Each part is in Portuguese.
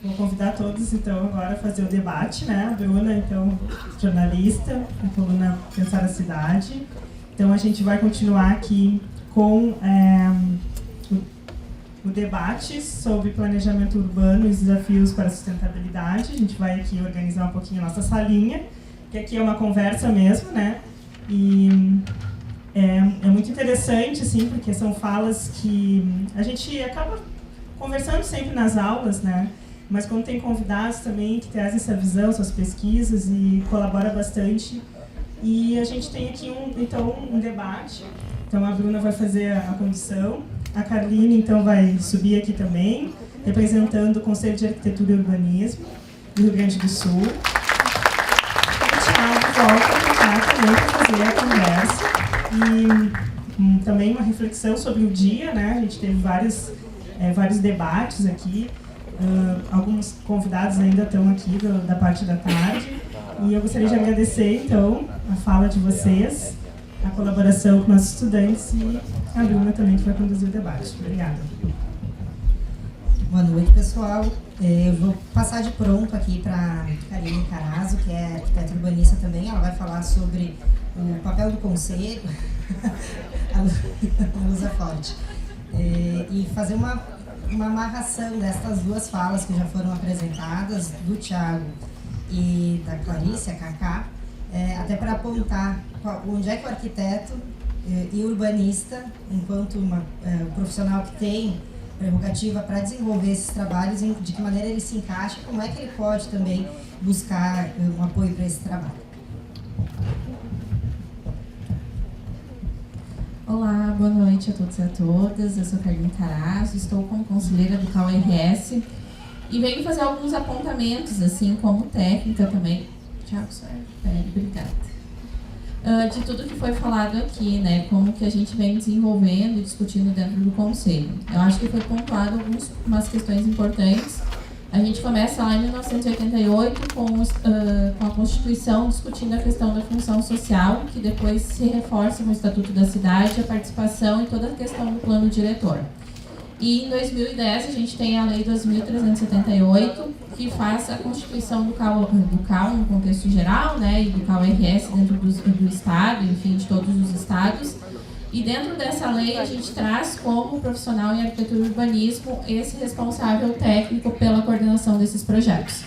vou convidar todos, então, agora a fazer o debate, né? A Bruna, então, jornalista, a coluna Pensar a Cidade. Então, a gente vai continuar aqui com o debate sobre planejamento urbano e os desafios para a sustentabilidade. A gente vai aqui organizar um pouquinho a nossa salinha, que aqui é uma conversa mesmo, né? E é muito interessante, assim, porque são falas que a gente acaba conversando sempre nas aulas, né? Mas quando tem convidados também que trazem essa visão, suas pesquisas e colabora bastante. E a gente tem aqui um debate. Então a Bruna vai fazer a condução, a Carline então vai subir aqui também, representando o Conselho de Arquitetura e Urbanismo do Rio Grande do Sul. E o Thiago volta para cá também para fazer a conversa e também uma reflexão sobre o dia, né? A gente teve vários debates aqui. Alguns convidados ainda estão aqui da parte da tarde. E eu gostaria de agradecer, então, a fala de vocês, a colaboração com nossos estudantes e a Bruna também, que vai conduzir o debate. Obrigada. Boa noite, pessoal. Eu vou passar de pronto aqui para a Karine Carazo, que é arquiteta urbanista também. Ela vai falar sobre o papel do conselho, a luz é forte, e fazer uma amarração destas duas falas que já foram apresentadas, do Thiago e da Clarice, a Cacá, até para apontar onde é que o arquiteto e urbanista, enquanto profissional que tem prerrogativa para desenvolver esses trabalhos, de que maneira ele se encaixa, como é que ele pode também buscar um apoio para esse trabalho. Olá, boa noite a todos e a todas. Eu sou Karline Carazo, estou como conselheira do CAU-RS e venho fazer alguns apontamentos, assim, como técnica também. Tiago, obrigada. De tudo que foi falado aqui, né, como que a gente vem desenvolvendo e discutindo dentro do Conselho. Eu acho que foi pontuado algumas questões importantes. A gente começa lá em 1988 com a Constituição discutindo a questão da função social, que depois se reforça no Estatuto da Cidade, a participação e toda a questão do plano diretor. E em 2010 a gente tem a Lei 2.378, que faz a constituição do CAU no contexto geral, né, e do CAU-RS dentro do Estado, enfim, de todos os estados. E dentro dessa lei a gente traz como profissional em arquitetura e urbanismo esse responsável técnico pela coordenação desses projetos.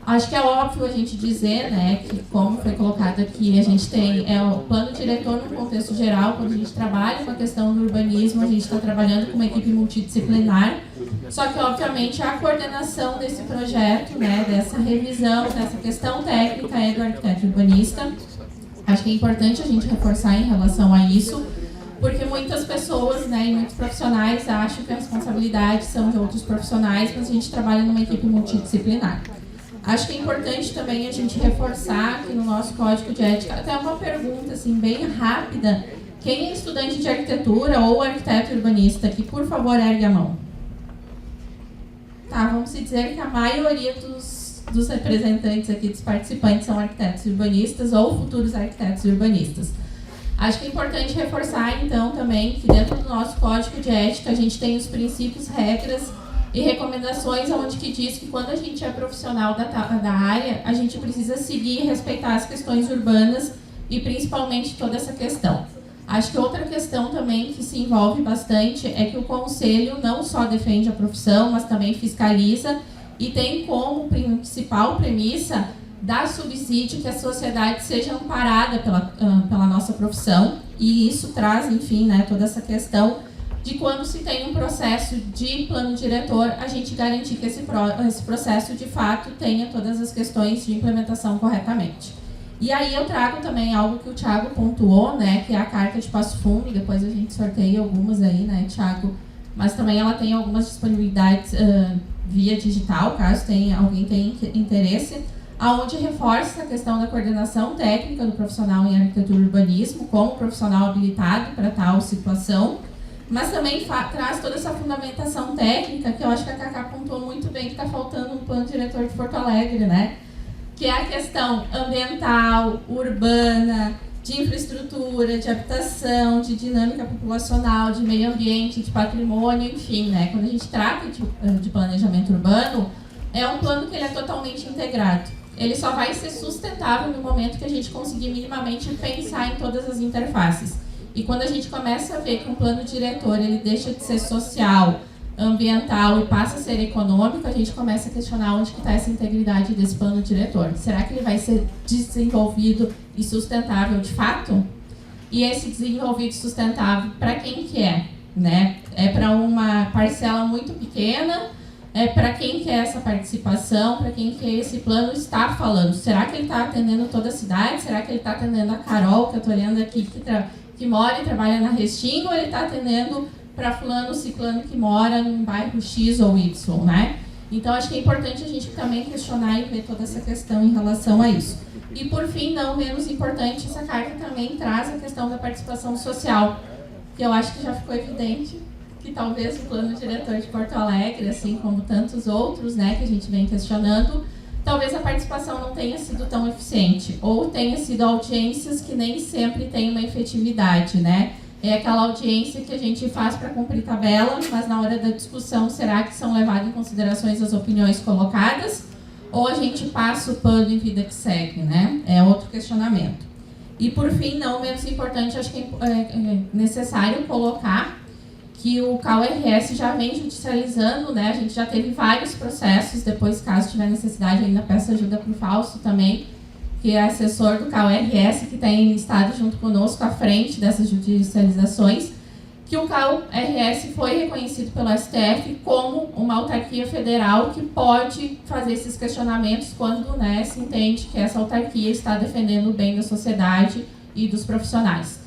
Acho que é óbvio a gente dizer, né, que como foi colocado aqui, a gente tem o plano diretor no contexto geral. Quando a gente trabalha com a questão do urbanismo, a gente está trabalhando com uma equipe multidisciplinar, só que obviamente a coordenação desse projeto, né, dessa revisão, dessa questão técnica é do arquiteto urbanista. Acho que é importante a gente reforçar em relação a isso, porque muitas pessoas, né, e muitos profissionais acham que a responsabilidade são de outros profissionais, mas a gente trabalha numa equipe multidisciplinar. Acho que é importante também a gente reforçar aqui no nosso código de ética, até uma pergunta assim, bem rápida: quem é estudante de arquitetura ou arquiteto urbanista aqui, por favor, ergue a mão. Tá, vamos dizer que a maioria dos representantes aqui, dos participantes, são arquitetos urbanistas ou futuros arquitetos urbanistas. Acho que é importante reforçar, então, também que dentro do nosso código de ética a gente tem os princípios, regras e recomendações onde que diz que quando a gente é profissional da área, a gente precisa seguir e respeitar as questões urbanas e principalmente toda essa questão. Acho que outra questão também que se envolve bastante é que o Conselho não só defende a profissão, mas também fiscaliza e tem como principal premissa dar subsídio que a sociedade seja amparada pela nossa profissão, e isso traz, enfim, né, toda essa questão de quando se tem um processo de plano diretor, a gente garantir que esse processo de fato tenha todas as questões de implementação corretamente. E aí eu trago também algo que o Thiago pontuou, né, que é a carta de Passo Fundo. Depois a gente sorteia algumas aí, né, Thiago, mas também ela tem algumas disponibilidades via digital, caso alguém tenha interesse, aonde reforça a questão da coordenação técnica do profissional em arquitetura e urbanismo como profissional habilitado para tal situação, mas também traz toda essa fundamentação técnica que eu acho que a Cacá pontuou muito bem, que está faltando no plano diretor de Porto Alegre, né? Que é a questão ambiental, urbana, de infraestrutura, de habitação, de dinâmica populacional, de meio ambiente, de patrimônio, enfim, né? Quando a gente trata de planejamento urbano, é um plano que ele é totalmente integrado. Ele só vai ser sustentável no momento que a gente conseguir minimamente pensar em todas as interfaces. E quando a gente começa a ver que um plano diretor ele deixa de ser social, ambiental e passa a ser econômico, a gente começa a questionar onde está essa integridade desse plano diretor. Será que ele vai ser desenvolvido e sustentável de fato? E esse desenvolvido e sustentável, para quem que é? Né? É para uma parcela muito pequena? É para quem que é essa participação? Para quem que esse plano está falando? Será que ele está atendendo toda a cidade? Será que ele está atendendo a Carol, que eu estou olhando aqui, que mora e trabalha na Restinga, ou ele está atendendo para fulano, ciclano que mora num bairro X ou Y, né? Então, acho que é importante a gente também questionar e ver toda essa questão em relação a isso. E, por fim, não menos importante, essa carta também traz a questão da participação social, que eu acho que já ficou evidente que talvez o plano diretor de Porto Alegre, assim como tantos outros, né, que a gente vem questionando, talvez a participação não tenha sido tão eficiente, ou tenha sido audiências que nem sempre têm uma efetividade, né? É aquela audiência que a gente faz para cumprir tabela, mas na hora da discussão, será que são levadas em considerações as opiniões colocadas? Ou a gente passa o pano em vida que segue, né? É outro questionamento. E por fim, não menos importante, acho que é necessário colocar que o CAU-RS já vem judicializando, né? A gente já teve vários processos, depois, caso tiver necessidade, ainda peço ajuda para o Fausto também, que é assessor do CAU-RS, que tem estado junto conosco à frente dessas judicializações, que o CAU-RS foi reconhecido pelo STF como uma autarquia federal que pode fazer esses questionamentos quando, né, se entende que essa autarquia está defendendo o bem da sociedade e dos profissionais.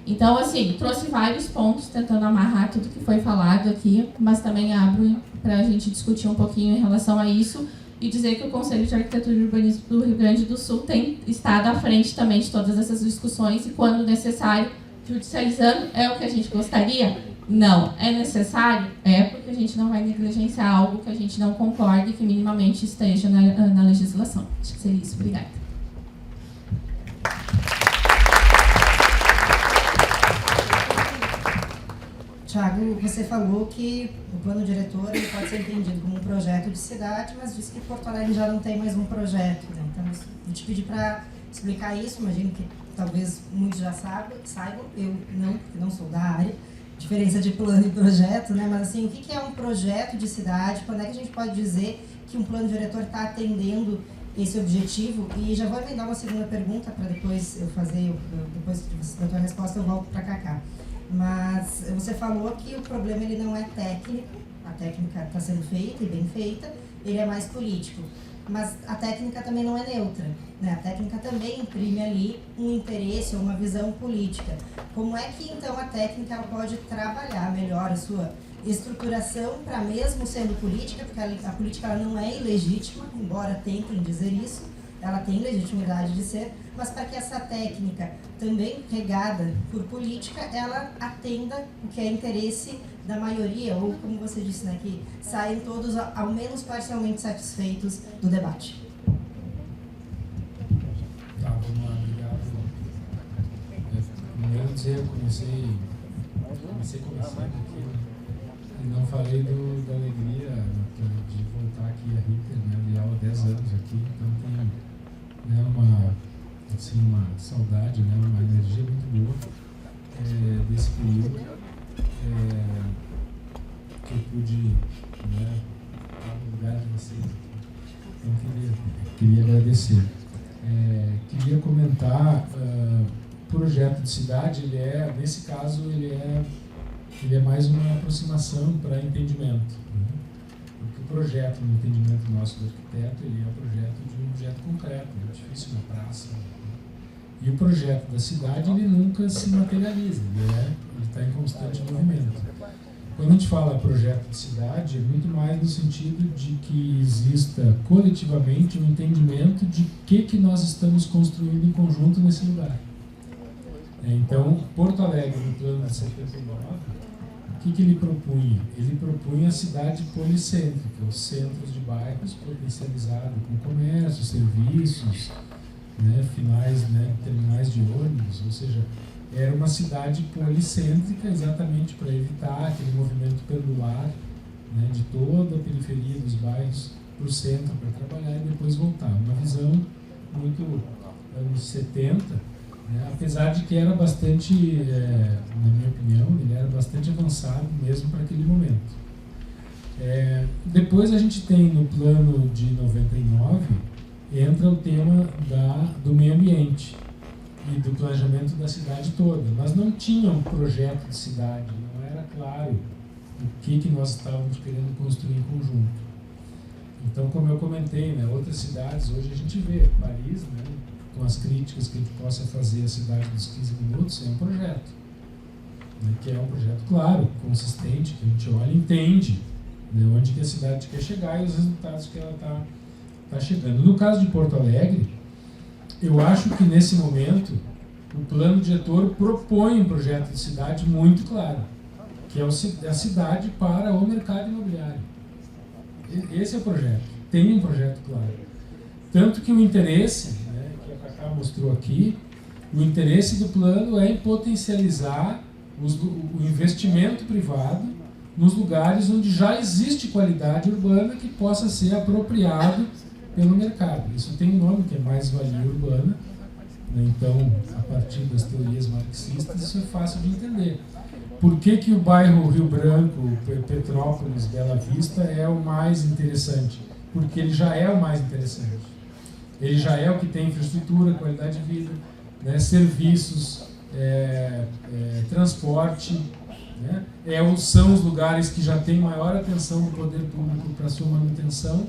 Então, assim, trouxe vários pontos tentando amarrar tudo que foi falado aqui, mas também abro para a gente discutir um pouquinho em relação a isso e dizer que o Conselho de Arquitetura e Urbanismo do Rio Grande do Sul tem estado à frente também de todas essas discussões e, quando necessário, judicializando. É o que a gente gostaria? Não. É necessário? É, porque a gente não vai negligenciar algo que a gente não concorda e que minimamente esteja na legislação. Acho que seria isso. Obrigada. Tiago, você falou que o plano diretor ele pode ser entendido como um projeto de cidade, mas disse que Porto Alegre já não tem mais um projeto, né? Então, eu te pedi para explicar isso, imagino que talvez muitos já saibam, eu não sou da área, diferença de plano e projeto, né? Mas assim, o que é um projeto de cidade? Quando é que a gente pode dizer que um plano diretor está atendendo esse objetivo? E já vou emendar uma segunda pergunta para depois eu fazer, depois da tua resposta eu volto para Cacá. Mas você falou que o problema ele não é técnico, a técnica está sendo feita e bem feita, ele é mais político. Mas a técnica também não é neutra, né? A técnica também imprime ali um interesse ou uma visão política. Como é que então a técnica ela pode trabalhar melhor a sua estruturação para, mesmo sendo política, porque a política ela não é ilegítima, embora tentem dizer isso, ela tem legitimidade de ser, mas para que essa técnica, também regada por política, ela atenda o que é interesse da maioria, ou como você disse, né, que saem todos ao menos parcialmente satisfeitos do debate. Tá, vamos lá, obrigado. Primeiro dizer, eu comecei começando aqui, e não falei da alegria de voltar aqui a Rita, né, de aula há 10 anos aqui, então tem, né, uma saudade, né, uma energia muito boa desse período que eu pude, né, estar no lugar de vocês aqui. Então queria agradecer. Queria comentar, projeto de cidade, nesse caso, ele é mais uma aproximação para entendimento, né? Porque o projeto, no entendimento nosso do arquiteto, ele é o projeto de um objeto concreto, um edifício, uma praça, né? E o projeto da cidade, ele nunca se materializa, ele está em constante movimento. Quando a gente fala projeto de cidade, é muito mais no sentido de que exista coletivamente um entendimento de que nós estamos construindo em conjunto nesse lugar. Então, Porto Alegre, no plano de 79, o que ele propunha? Ele propunha a cidade policêntrica, os centros de bairros potencializados com comércio, serviços, né, finais, né, terminais de ônibus, ou seja, era uma cidade policêntrica exatamente para evitar aquele movimento pendular, né, de toda a periferia dos bairros para o centro para trabalhar e depois voltar. Uma visão muito anos 70, né? Apesar de que era bastante, na minha opinião, ele era bastante avançado mesmo para aquele momento. Depois a gente tem no plano de 99, entra o tema do meio ambiente e do planejamento da cidade toda, mas não tinha um projeto de cidade, não era claro o que nós estávamos querendo construir em conjunto. Então, como eu comentei, né, outras cidades, hoje a gente vê, Paris, né, com as críticas que a gente possa fazer à cidade dos 15 minutos, é um projeto, né, que é um projeto claro, consistente, que a gente olha e entende, né, onde que a cidade quer chegar e os resultados que ela está chegando. No caso de Porto Alegre, eu acho que nesse momento o plano diretor propõe um projeto de cidade muito claro, que é a cidade para o mercado imobiliário. Esse é o projeto, tem um projeto claro. Tanto que o interesse, né, que a Cacá mostrou aqui, o interesse do plano é em potencializar o investimento privado nos lugares onde já existe qualidade urbana que possa ser apropriado pelo mercado. Isso tem um nome que é mais-valia urbana, né? Então, a partir das teorias marxistas, isso é fácil de entender. Por que o bairro Rio Branco, Petrópolis, Bela Vista é o mais interessante? Porque ele já é o mais interessante. Ele já é o que tem infraestrutura, qualidade de vida, né, serviços, transporte, né, são os lugares que já têm maior atenção do poder público para a sua manutenção,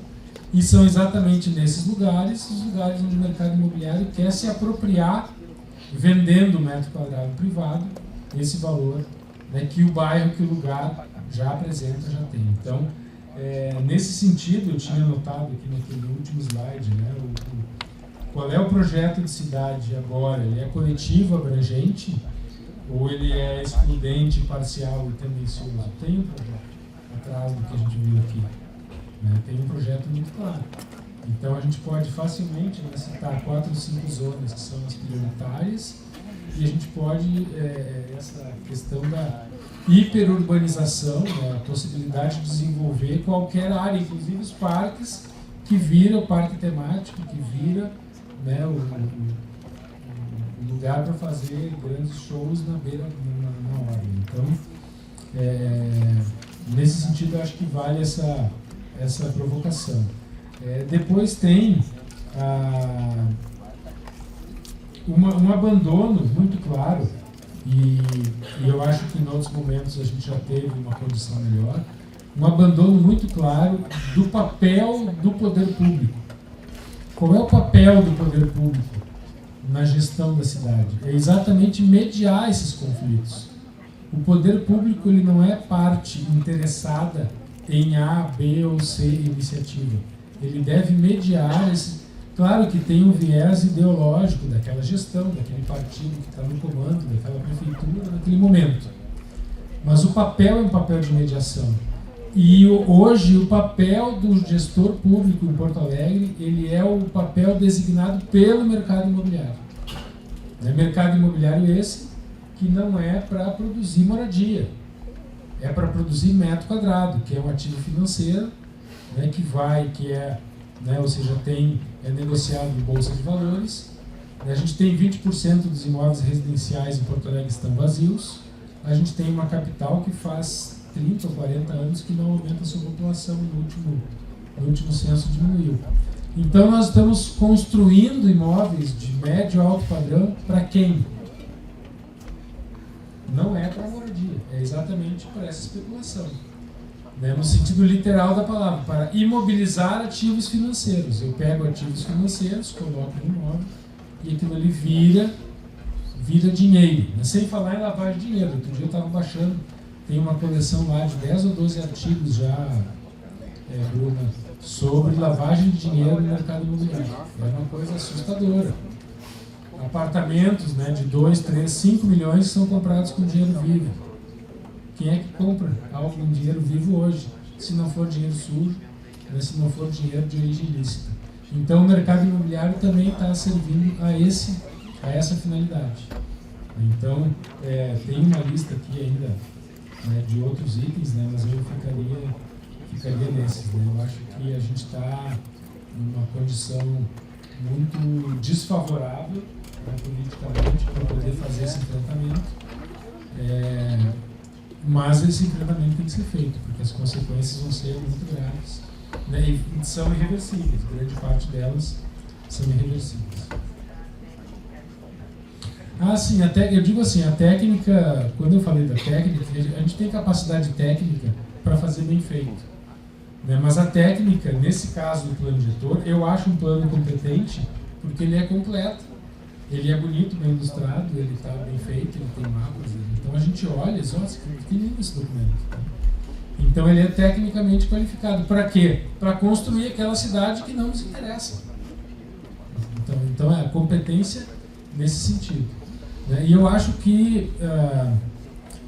e são exatamente nesses lugares, os lugares onde o mercado imobiliário quer se apropriar, vendendo o metro quadrado privado, esse valor, né, que o bairro, que o lugar já apresenta, já tem. Então, nesse sentido, eu tinha notado aqui naquele último slide, né, qual é o projeto de cidade agora? Ele é coletivo, abrangente, ou ele é excludente, parcial e tendencioso? Tem um projeto atrás do que a gente viu aqui, né? Tem um projeto muito claro. Então a gente pode facilmente, né, citar 4 ou 5 zonas que são as prioritárias, e a gente pode, essa questão da hiperurbanização, né, a possibilidade de desenvolver qualquer área, inclusive os parques, que vira o parque temático, que vira, né, o lugar para fazer grandes shows na beira, na hora. Então, nesse sentido, eu acho que vale essa provocação. Depois tem um abandono muito claro, e eu acho que em outros momentos a gente já teve uma condição melhor, um abandono muito claro do papel do poder público. Qual é o papel do poder público na gestão da cidade? É exatamente mediar esses conflitos. O poder público, ele não é parte interessada em A, B ou C iniciativa. Ele deve mediar esse. Claro que tem um viés ideológico daquela gestão, daquele partido que está no comando, daquela prefeitura, naquele momento. Mas o papel é um papel de mediação. E hoje o papel do gestor público em Porto Alegre, ele é o papel designado pelo mercado imobiliário. Mercado imobiliário esse que não é para produzir moradia, é para produzir metro quadrado, que é um ativo financeiro, né, ou seja, é negociado em bolsa de valores. A gente tem 20% dos imóveis residenciais em Porto Alegre estão vazios. A gente tem uma capital que faz 30 ou 40 anos que não aumenta a sua população, no último censo diminuiu. Então nós estamos construindo imóveis de médio e alto padrão para quem? Não é para moradia, é exatamente para essa especulação. Né? No sentido literal da palavra, para imobilizar ativos financeiros. Eu pego ativos financeiros, coloco no imóvel e aquilo ali vira dinheiro. Né? Sem falar em lavagem de dinheiro. Outro dia eu estava baixando, tem uma coleção lá de 10 ou 12 artigos já, Bruna, sobre lavagem de dinheiro no mercado imobiliário. É uma coisa assustadora. Apartamentos, né, de 2, 3, 5 milhões são comprados com dinheiro vivo. Quem é que compra algo com dinheiro vivo hoje? Se não for dinheiro sujo, né, se não for dinheiro de origem ilícita. Então o mercado imobiliário também está servindo a essa finalidade. Então, tem uma lista aqui ainda, né, de outros itens, né, mas eu ficaria ficaria nesses, né? Eu acho que a gente está numa condição muito desfavorável, né, politicamente, para poder fazer esse enfrentamento. Mas esse enfrentamento tem que ser feito, porque as consequências vão ser muito graves, né, e são irreversíveis. Grande parte delas são irreversíveis. Sim, eu digo assim, a técnica, quando eu falei da técnica, a gente tem capacidade técnica para fazer bem feito, né? Mas a técnica, nesse caso do plano diretor, eu acho um plano competente porque ele é completo, ele é bonito, bem ilustrado, ele está bem feito, ele tem mapas, então a gente olha e diz, nossa, que lindo esse documento. Então ele é tecnicamente qualificado. Para quê? Para construir aquela cidade que não nos interessa. Então é a competência nesse sentido, né? E eu acho que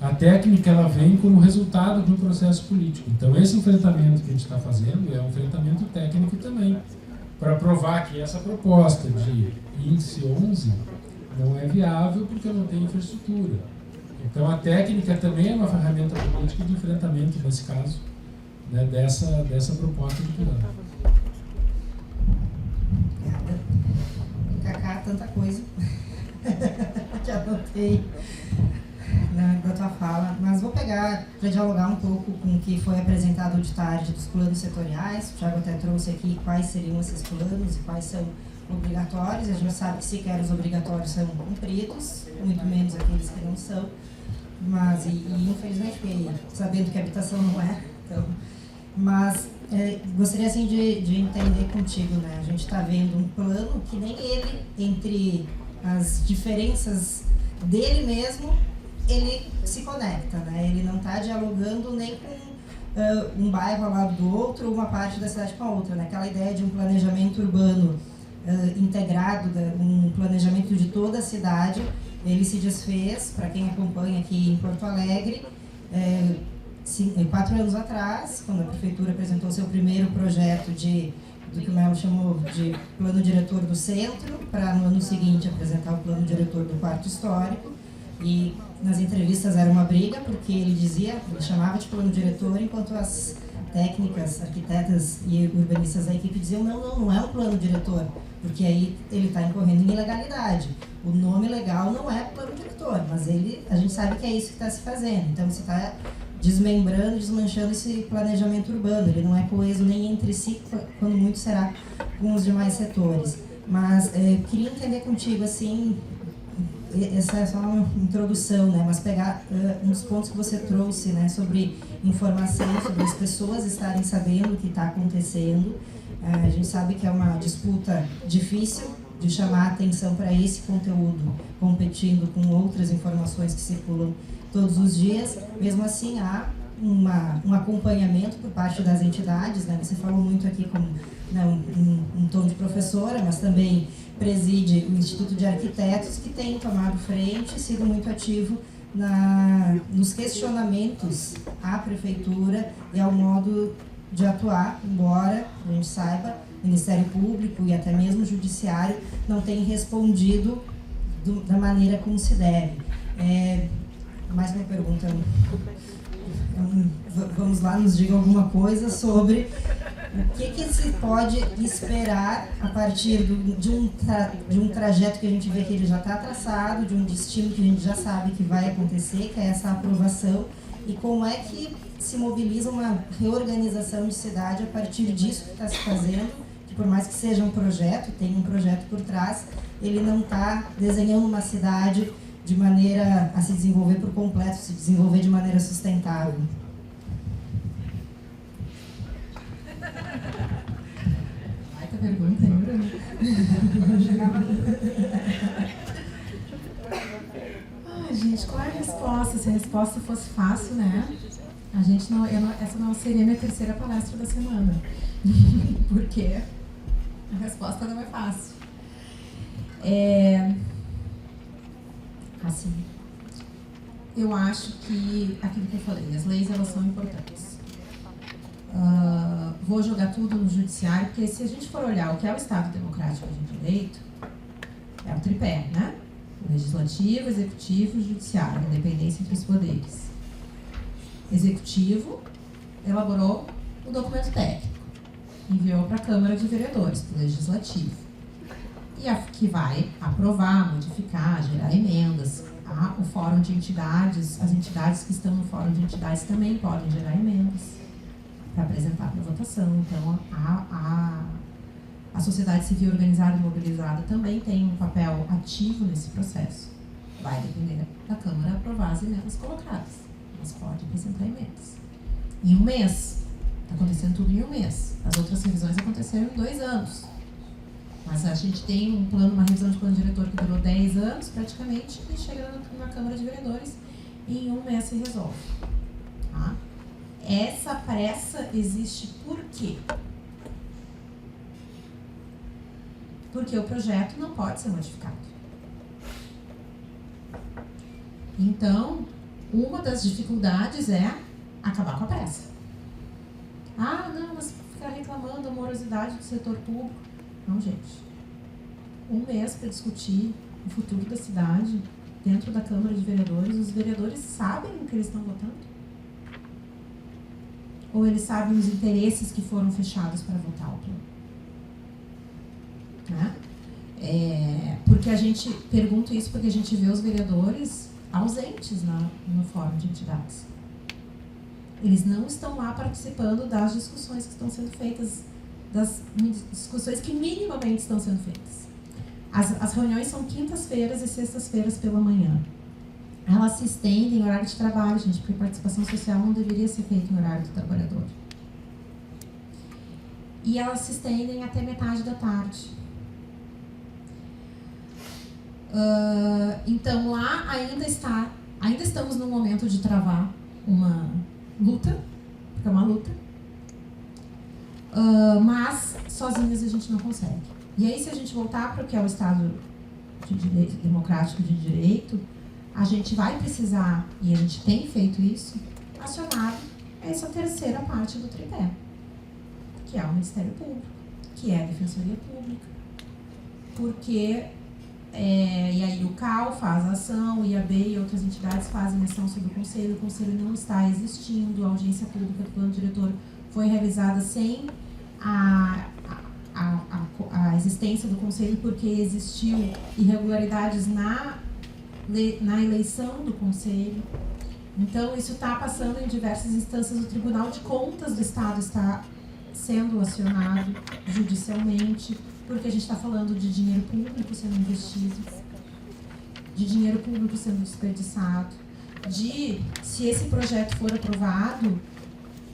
a técnica ela vem como resultado de um processo político. Então esse enfrentamento que a gente está fazendo é um enfrentamento técnico também, para provar que essa proposta de índice 11 não é viável porque não tem infraestrutura. Então a técnica também é uma ferramenta política de enfrentamento, nesse caso, né, dessa proposta de plano. Cacá, tanta coisa que anotei da tua fala, mas vou pegar para dialogar um pouco com o que foi apresentado de tarde dos planos setoriais. O Thiago até trouxe aqui quais seriam esses planos e quais são obrigatórios. A gente sabe que sequer os obrigatórios são cumpridos, muito menos aqueles que não são, mas infelizmente, sabendo que a habitação não é, então, mas gostaria assim de entender contigo, né? A gente está vendo um plano que nem ele, entre as diferenças dele mesmo, ele se conecta, né? Ele não está dialogando nem com um bairro ao lado do outro ou uma parte da cidade com a outra, né? Aquela ideia de um planejamento urbano integrado, um planejamento de toda a cidade, ele se desfez, para quem acompanha aqui em Porto Alegre, 4 anos atrás, quando a prefeitura apresentou seu primeiro projeto do que o Melo chamou de plano diretor do centro, para no ano seguinte apresentar o plano diretor do quarto histórico. E nas entrevistas era uma briga, porque ele chamava de plano diretor, enquanto as técnicas, arquitetas e urbanistas da equipe diziam não é um plano diretor, porque aí ele está incorrendo em ilegalidade. O nome legal não é plano diretor, mas a gente sabe que é isso que está se fazendo. Então você está desmembrando, desmanchando esse planejamento urbano. Ele não é coeso nem entre si, quando muito será com os demais setores. Mas queria entender contigo, assim, essa é só uma introdução, né? Mas pegar uns pontos que você trouxe, né? Sobre informação, sobre as pessoas estarem sabendo o que está acontecendo. A gente sabe que é uma disputa difícil de chamar a atenção para esse conteúdo, competindo com outras informações que circulam todos os dias. Mesmo assim, há um acompanhamento por parte das entidades, né? Você falou muito aqui como um tom de professora, mas também preside o Instituto de Arquitetos, que tem tomado frente e sido muito ativo nos questionamentos à prefeitura e ao modo de atuar, embora a gente saiba, o Ministério Público e até mesmo o Judiciário não tenham respondido da maneira como se deve. Mais uma pergunta. Vamos lá, nos diga alguma coisa sobre o que se pode esperar a partir de um trajeto que a gente vê que ele já está traçado, de um destino que a gente já sabe que vai acontecer, que é essa aprovação, e como é que se mobiliza uma reorganização de cidade a partir disso que está se fazendo, que por mais que seja um projeto, tem um projeto por trás, ele não está desenhando uma cidade de maneira a se desenvolver por completo, se desenvolver de maneira sustentável. Baita pergunta, hein, Bruno? Gente, qual é a resposta? Se a resposta fosse fácil, né? Essa não seria minha terceira palestra da semana. Porque a resposta não é fácil. Assim, eu acho que aquilo que eu falei, as leis elas são importantes. Vou jogar tudo no judiciário, porque se a gente for olhar o que é o Estado democrático de direito, é o tripé, né? Legislativo, executivo e judiciário, independência entre os poderes. Executivo elaborou o documento técnico, enviou para a Câmara de Vereadores, para o Legislativo, que vai aprovar, modificar, gerar emendas. O Fórum de Entidades, as entidades que estão no Fórum de Entidades também podem gerar emendas para apresentar para votação. Então, a sociedade civil organizada e mobilizada também tem um papel ativo nesse processo. Vai depender da Câmara aprovar as emendas colocadas, mas pode apresentar emendas. Em um mês, está acontecendo tudo em um mês. As outras revisões aconteceram em 2 anos. Mas a gente tem uma revisão de plano diretor que durou 10 anos, praticamente, e chega na Câmara de Vereadores e em um mês se resolve. Tá? Essa pressa existe por quê? Porque o projeto não pode ser modificado. Então, uma das dificuldades é acabar com a pressa. Não, mas ficar reclamando da morosidade do setor público. Não, gente. Um mês para discutir o futuro da cidade dentro da Câmara de Vereadores. Os vereadores sabem o que eles estão votando? Ou eles sabem os interesses que foram fechados para votar o plano? Né? Porque a gente pergunta isso porque a gente vê os vereadores ausentes no Fórum de Entidades. Eles não estão lá participando das discussões que estão sendo feitas, das discussões que minimamente estão sendo feitas. As reuniões são quintas-feiras e sextas-feiras pela manhã. Elas se estendem em horário de trabalho, gente, porque participação social não deveria ser feita em horário do trabalhador. E elas se estendem até metade da tarde. Então lá ainda estamos no momento de travar uma luta, porque é uma luta, mas sozinhos a gente não consegue. E aí, se a gente voltar para o que é o Estado de direito, democrático de direito, a gente vai precisar, e a gente tem feito isso, acionar essa terceira parte do tripé, que é o Ministério Público, que é a Defensoria Pública, porque e aí o CAL faz a ação, o IAB e outras entidades fazem ação sobre o Conselho não está existindo, a audiência pública do plano diretor foi realizada sem a existência do Conselho, porque existiu irregularidades na eleição do Conselho. Então, isso está passando em diversas instâncias. O Tribunal de Contas do Estado está sendo acionado judicialmente, porque a gente está falando de dinheiro público sendo investido, de dinheiro público sendo desperdiçado, se esse projeto for aprovado,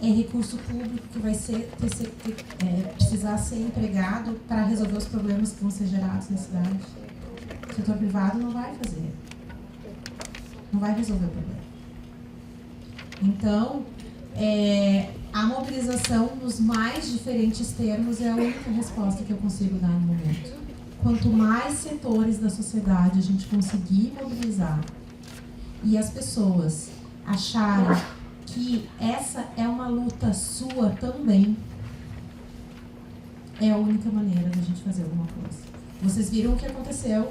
é recurso público que vai precisar ser empregado para resolver os problemas que vão ser gerados na cidade. O setor privado não vai fazer. Não vai resolver o problema. Então, a mobilização nos mais diferentes termos é a única resposta que eu consigo dar no momento. Quanto mais setores da sociedade a gente conseguir mobilizar e as pessoas acharem que essa é uma luta sua também, é a única maneira da gente fazer alguma coisa. Vocês viram o que aconteceu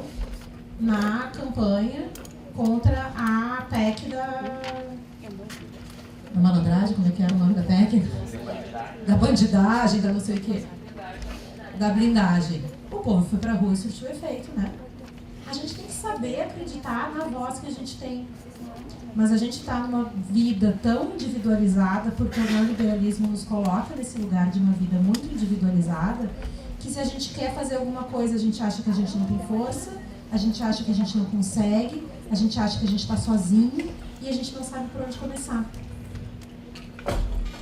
na campanha contra a PEC da malandragem, como é que era o nome da PEC? Da bandidagem, da não sei o quê. Da blindagem. O povo foi pra rua e surtiu efeito, né? A gente tem que saber acreditar na voz que a gente tem. Mas a gente está numa vida tão individualizada, porque o neoliberalismo nos coloca nesse lugar de uma vida muito individualizada, que se a gente quer fazer alguma coisa, a gente acha que a gente não tem força, a gente acha que a gente não consegue, a gente acha que a gente está sozinho e a gente não sabe por onde começar.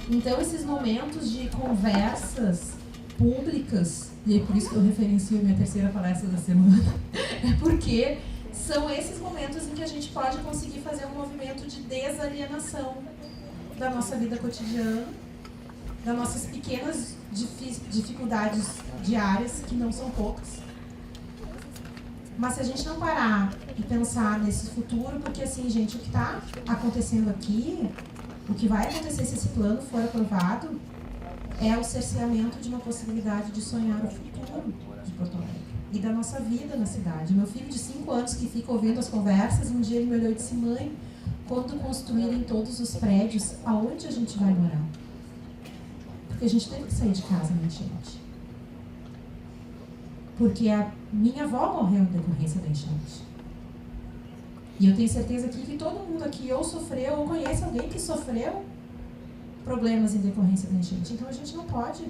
Então, esses momentos de conversas públicas, e é por isso que eu referencio minha terceira palestra da semana, é porque são esses momentos em que a gente pode conseguir fazer um movimento de desalienação da nossa vida cotidiana, das nossas pequenas dificuldades diárias, que não são poucas. Mas se a gente não parar e pensar nesse futuro, porque assim, gente, o que está acontecendo aqui, o que vai acontecer se esse plano for aprovado, é o cerceamento de uma possibilidade de sonhar o futuro de Porto Alegre e da nossa vida na cidade. Meu filho de 5 anos que fica ouvindo as conversas, um dia ele me olhou e disse: mãe, quando construírem todos os prédios, aonde a gente vai morar? Porque porque a gente teve que sair de casa na enchente. Porque a minha avó morreu em decorrência da enchente. E eu tenho certeza aqui que todo mundo aqui ou sofreu ou conhece alguém que sofreu problemas em decorrência da enchente. Então a gente não pode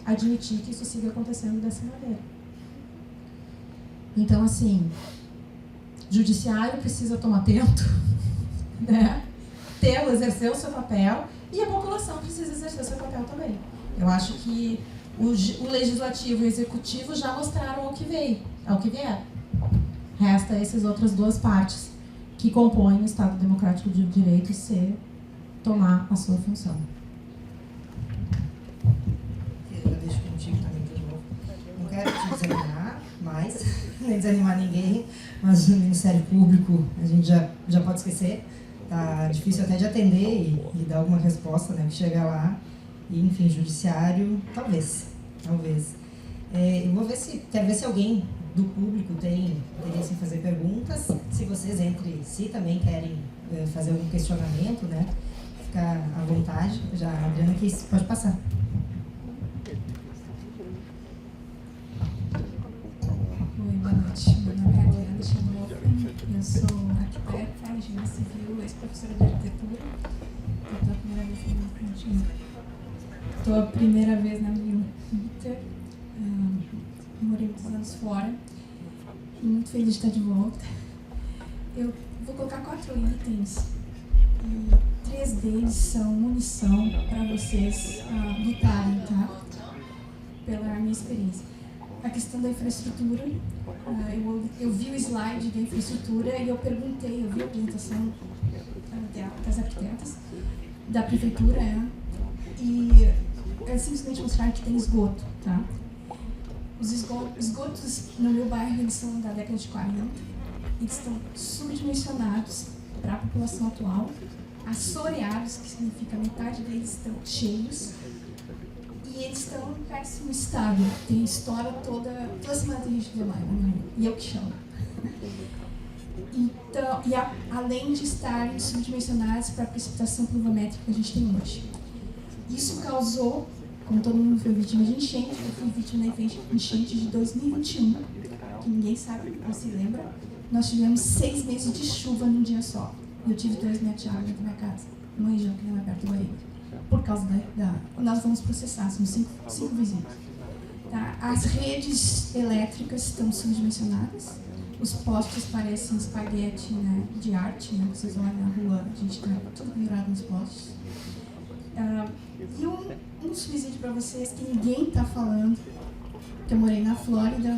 admitir que isso siga acontecendo dessa maneira. Então, assim, o judiciário precisa tomar atento, né? Exercer o seu papel, e a população precisa exercer o seu papel também. Eu acho que o legislativo e o executivo já mostraram ao que veio, ao que vier. Resta essas outras duas partes que compõem o Estado Democrático de Direito tomar a sua função. Eu já deixo contigo também de novo. Não quero te desanimar mais, nem desanimar ninguém, mas o Ministério Público a gente já pode esquecer. Tá difícil até de atender e dar alguma resposta, né, que chega lá. E, enfim, judiciário, talvez. Eu vou quero ver se alguém do público tem interesse em fazer perguntas. Se vocês entre si também querem fazer algum questionamento, né, fica à vontade. Já a Adriana aqui pode passar. Oi, boa noite. Meu nome é Adriana Xandolfo. Eu sou arquiteta, engenheira civil, ex-professora de arquitetura. Estou a primeira vez na minha vida. Morei muitos anos fora. Fico muito feliz de estar de volta. Eu vou colocar 4 itens e 3 deles são munição para vocês lutarem, tá? Pela minha experiência. A questão da infraestrutura, eu vi o slide da infraestrutura e eu perguntei, eu vi a apresentação das arquitetas, da prefeitura, e elas simplesmente mostraram que tem esgoto, tá? Os esgotos no meu bairro, eles são da década de 40, eles estão subdimensionados para a população atual, assoreados, que significa metade deles estão cheios, e eles estão em péssimo estado. Tem história toda semana tem gente que vai lá, e eu que chamo. Então, além de estarem subdimensionados para a precipitação pluviométrica que a gente tem hoje. Isso causou, como todo mundo foi vítima de enchente, eu fui vítima da enchente de 2021, que ninguém sabe, não se lembra. Nós tivemos 6 meses de chuva num dia só. E eu tive 2 metros de água dentro da minha casa, numa região que não é perto do banheiro. Por causa nós vamos processar, somos 5 vizinhos. Tá? As redes elétricas estão subdimensionadas, os postes parecem espaguete, né, de arte, né, vocês olham na rua, a gente está tudo pendurado nos postes. E um subsídio para vocês que ninguém está falando, que eu morei na Flórida,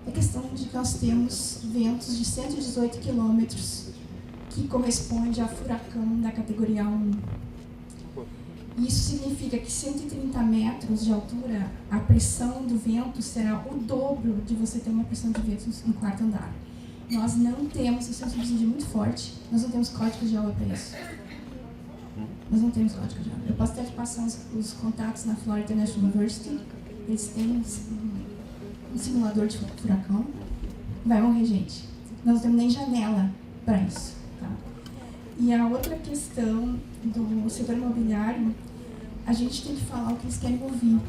é a questão de que nós temos ventos de 118 quilômetros, que corresponde a furacão da categoria 1. Isso significa que 130 metros de altura, a pressão do vento será o dobro de você ter uma pressão de vento no 4º andar. Nós não temos, isso é um subsídio muito forte, nós não temos código de água para isso. Nós não temos código de água. Eu posso até te passar os contatos na Florida National University, eles têm um simulador de furacão, vai morrer gente. Nós não temos nem janela para isso. Tá? E a outra questão do setor imobiliário, a gente tem que falar o que eles querem ouvir.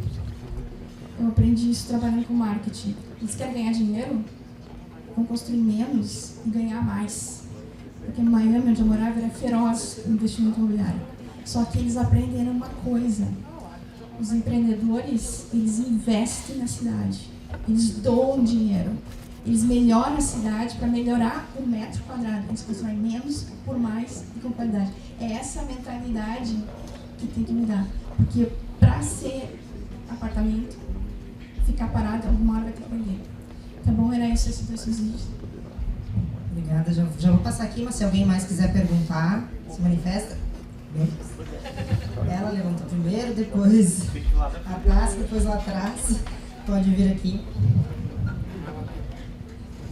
Eu aprendi isso trabalhando com marketing. Eles querem ganhar dinheiro, vão construir menos e ganhar mais. Porque em Miami, onde eu morava, era feroz o investimento imobiliário. Só que eles aprenderam uma coisa. Os empreendedores, eles investem na cidade. Eles doam dinheiro. Eles melhoram a cidade para melhorar o metro quadrado. Eles constroem menos por mais e com qualidade. É essa mentalidade que tem que mudar. Porque para ser apartamento, ficar parado, alguma hora vai ter que vender. Tá bom? Era isso, esses 2 subsídios. Obrigada. Já vou passar aqui, mas se alguém mais quiser perguntar, se manifesta. Ela levanta primeiro, depois a praça, depois lá atrás. Pode vir aqui.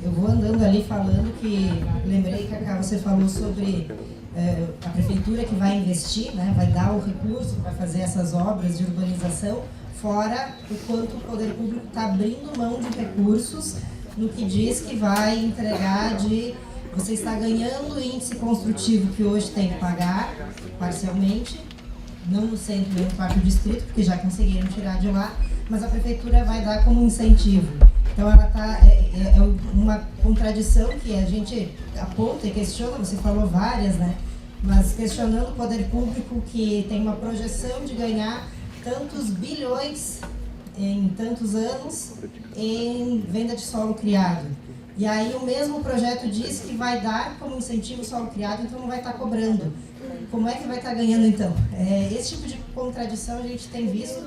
Eu vou andando ali falando que... Lembrei, Cacá, você falou sobre a prefeitura que vai investir, né, vai dar o recurso para fazer essas obras de urbanização, fora o quanto o poder público está abrindo mão de recursos no que diz que vai entregar de... Você está ganhando o índice construtivo que hoje tem que pagar, parcialmente, não no centro nem no quarto distrito, porque já conseguiram tirar de lá, mas a prefeitura vai dar como incentivo. Então ela é uma contradição que a gente aponta e questiona, você falou várias, né? Mas questionando o poder público que tem uma projeção de ganhar tantos bilhões em tantos anos em venda de solo criado. E aí o mesmo projeto diz que vai dar como incentivo o solo criado, então não vai estar cobrando. Como é que vai estar ganhando então? Esse tipo de contradição a gente tem visto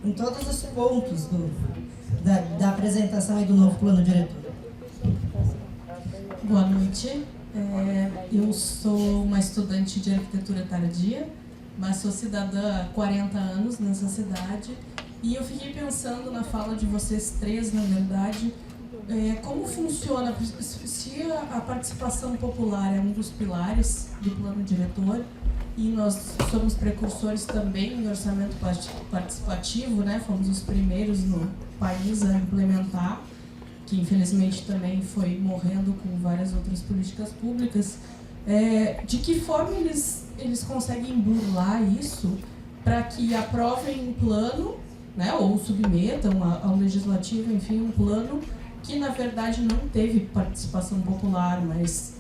em todos os pontos da apresentação e do novo plano diretor. Boa noite. Eu sou uma estudante de arquitetura tardia, mas sou cidadã há 40 anos nessa cidade. E eu fiquei pensando na fala de vocês três, na verdade, como funciona, se a participação popular é um dos pilares do plano diretor, e nós somos precursores também em orçamento participativo, né? Fomos os primeiros no país a implementar, que infelizmente também foi morrendo com várias outras políticas públicas. De que forma eles conseguem burlar isso para que aprovem um plano, né, ou submetam ao legislativo, enfim, um plano que na verdade não teve participação popular, mas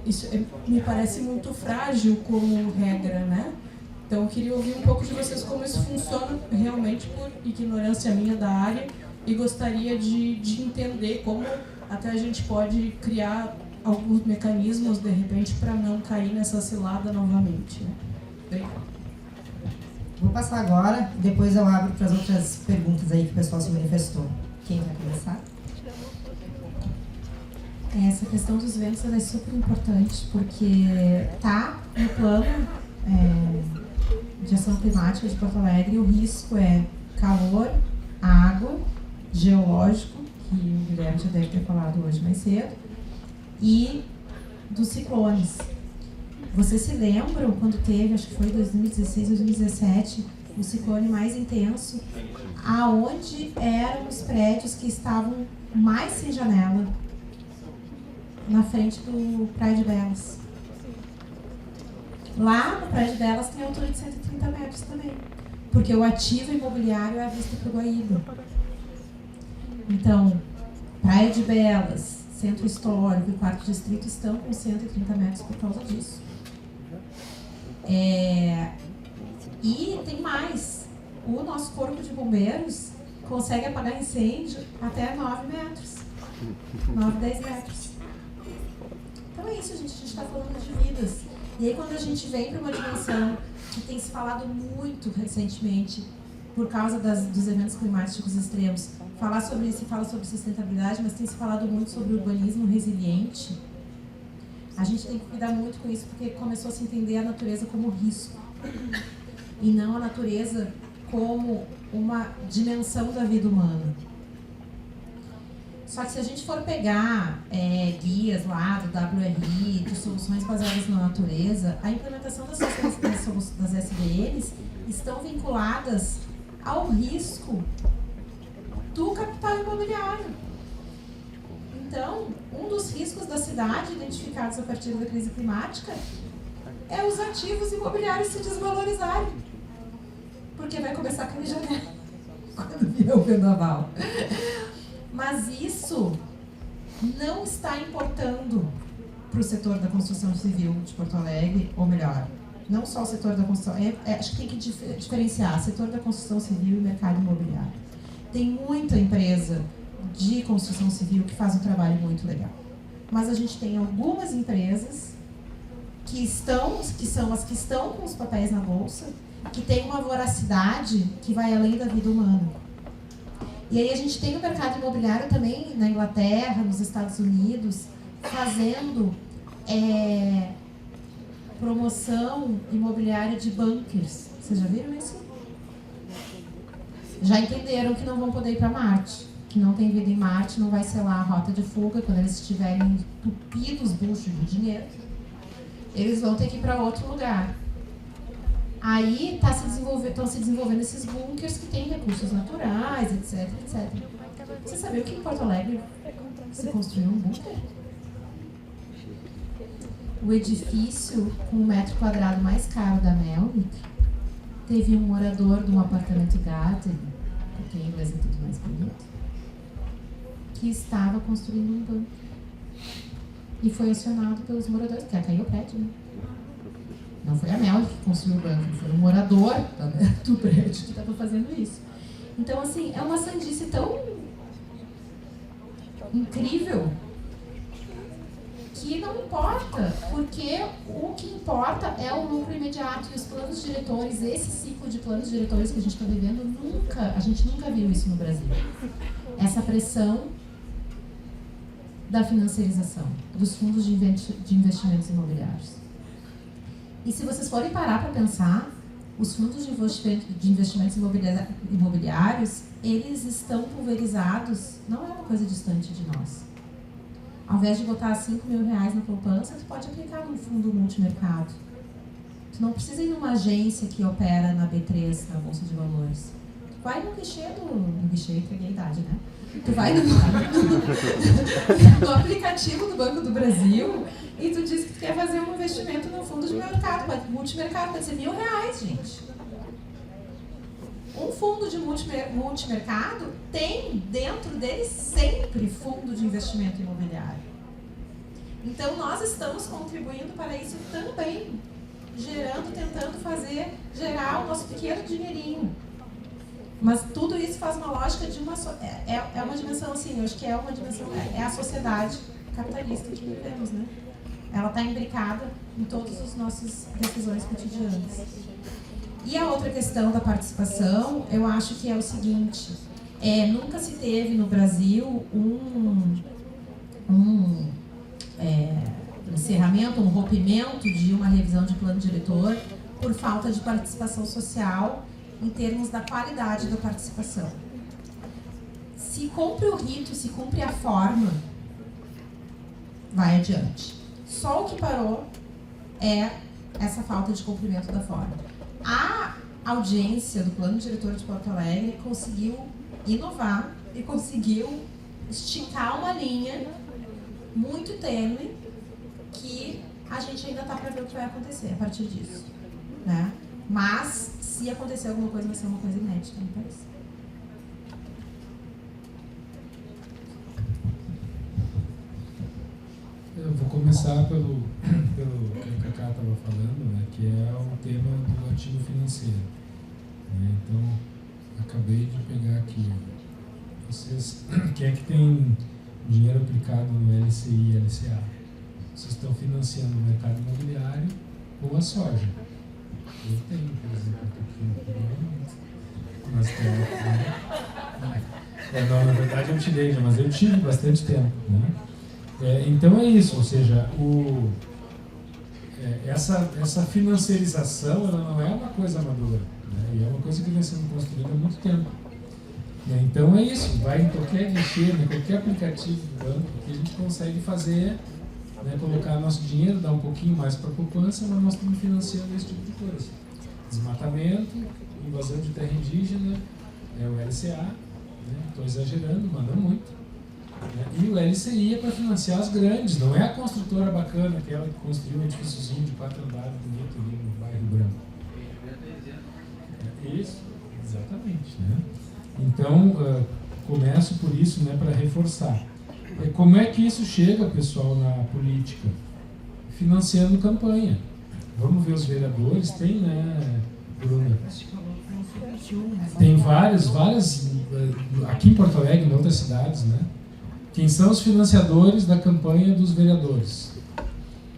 isso me parece muito frágil como regra, né? Então eu queria ouvir um pouco de vocês como isso funciona realmente, por ignorância minha da área, e gostaria de entender como até a gente pode criar alguns mecanismos, de repente, para não cair nessa cilada novamente, né? Obrigada. Vou passar agora, depois eu abro para as outras perguntas aí que o pessoal se manifestou. Quem vai começar? Essa questão dos ventos é super importante, porque está no plano de ação climática de Porto Alegre. O risco é calor, água, geológico, que o Guilherme já deve ter falado hoje mais cedo, e dos ciclones. Vocês se lembram quando teve, acho que foi 2016, 2017, o ciclone mais intenso, aonde eram os prédios que estavam mais sem janela? Na frente do Praia de Belas. Lá no Praia de Belas tem altura de 130 metros também, porque o ativo imobiliário é a vista para o Guaíba. Então, Praia de Belas, Centro Histórico e Quarto Distrito estão com 130 metros por causa disso. E tem mais. O nosso corpo de bombeiros consegue apagar incêndio até 9 metros. 9, 10 metros. Então é isso, gente. A gente está falando de vidas. E aí, quando a gente vem para uma dimensão que tem se falado muito recentemente, por causa dos eventos climáticos extremos, se fala sobre sustentabilidade, mas tem se falado muito sobre urbanismo resiliente. A gente tem que cuidar muito com isso, porque começou a se entender a natureza como risco e não a natureza como uma dimensão da vida humana. Só que se a gente for pegar guias lá do WRI, de soluções baseadas na natureza, a implementação das SDNs estão vinculadas ao risco do capital imobiliário. Então, um dos riscos da cidade, identificados a partir da crise climática, é os ativos imobiliários se desvalorizarem. Porque vai começar a cair janela quando vier o vendaval. Mas isso não está importando para o setor da construção civil de Porto Alegre, ou melhor, não só o setor da construção, acho que tem que diferenciar setor da construção civil e mercado imobiliário. Tem muita empresa de construção civil que faz um trabalho muito legal, mas a gente tem algumas empresas que são as que estão com os papéis na bolsa, que tem uma voracidade que vai além da vida humana. E aí a gente tem o mercado imobiliário também na Inglaterra, nos Estados Unidos, fazendo promoção imobiliária de bunkers. Vocês já viram isso? Já entenderam que não vão poder ir para Marte, que não tem vida em Marte, não vai ser lá a rota de fuga. Quando eles estiverem entupidos buchos de dinheiro, eles vão ter que ir para outro lugar. Aí estão se desenvolvendo esses bunkers que têm recursos naturais, etc, etc. Você sabia que em Porto Alegre se construiu um bunker? o edifício com o metro quadrado mais caro da Melnick teve um morador de um apartamento garden, porque em inglês é tudo mais bonito, que estava construindo um banco. E foi acionado pelos moradores, porque caiu o prédio, né? Não foi a Melnick que construiu o banco, foi um morador do prédio que estava fazendo isso. Então, assim, é uma sandice tão incrível que não importa, porque o que importa é o lucro imediato e os planos diretores, esse ciclo de planos diretores que a gente está vivendo, a gente nunca viu isso no Brasil. Essa pressão da financiarização, dos fundos de investimentos imobiliários. E se vocês forem parar para pensar, os fundos de investimentos imobiliários, eles estão pulverizados, não é uma coisa distante de nós. Ao invés de botar R$5.000 na poupança, tu pode aplicar num fundo multimercado. Tu não precisa ir numa agência que opera na B3, na Bolsa de Valores. Tu vai no guichê entreguei a idade, né? Tu vai no aplicativo do Banco do Brasil e tu diz que tu quer fazer um investimento no fundo de mercado, multimercado, pode ser R$1.000, gente. Um fundo de multimercado tem dentro dele sempre fundo de investimento imobiliário. Então nós estamos contribuindo para isso também, tentando gerar o nosso pequeno dinheirinho. Mas tudo isso faz uma lógica de uma dimensão assim, eu acho que é uma dimensão, é a sociedade capitalista que vivemos, né? Ela está imbricada em todas as nossas decisões cotidianas. E a outra questão da participação, eu acho que é o seguinte, nunca se teve no Brasil um encerramento, um rompimento de uma revisão de plano diretor por falta de participação social em termos da qualidade da participação. Se cumpre o rito, se cumpre a forma, vai adiante. Só o que parou é essa falta de cumprimento da forma. A audiência do Plano Diretor de Porto Alegre conseguiu inovar e conseguiu esticar uma linha muito tênue que a gente ainda está para ver o que vai acontecer a partir disso, né? Mas, se acontecer alguma coisa, vai ser uma coisa inédita no país. Eu vou começar pelo que a Cacá estava falando, né, que é o tema do ativo financeiro. Né? Então, acabei de pegar aqui. Vocês, quem é que tem dinheiro aplicado no LCI e LCA? Vocês estão financiando o mercado imobiliário com a soja. Eu tenho, por exemplo, aqui mas não, na verdade eu tirei, mas eu tive bastante tempo. Né? Então é isso, ou seja, essa financiarização ela não é uma coisa amadora, né? E é uma coisa que vem sendo construída há muito tempo. Né? Então é isso, vai em qualquer guichê, em qualquer aplicativo do banco, que a gente consegue fazer, né, colocar nosso dinheiro, dar um pouquinho mais para a poupança, mas nós estamos financiando esse tipo de coisa. Desmatamento, invasão de terra indígena, o LCA, estou exagerando, mas não muito. E o LCI é para financiar as grandes, não é a construtora bacana, aquela que construiu um edifíciozinho de 4 andares bonito ali no bairro Branco. Isso, exatamente. Né? Então, começo por isso, né, para reforçar. Como é que isso chega, pessoal, na política? Financiando campanha. Vamos ver os vereadores, tem, né, Bruna? Tem várias, aqui em Porto Alegre, em outras cidades, né? Quem são os financiadores da campanha dos vereadores?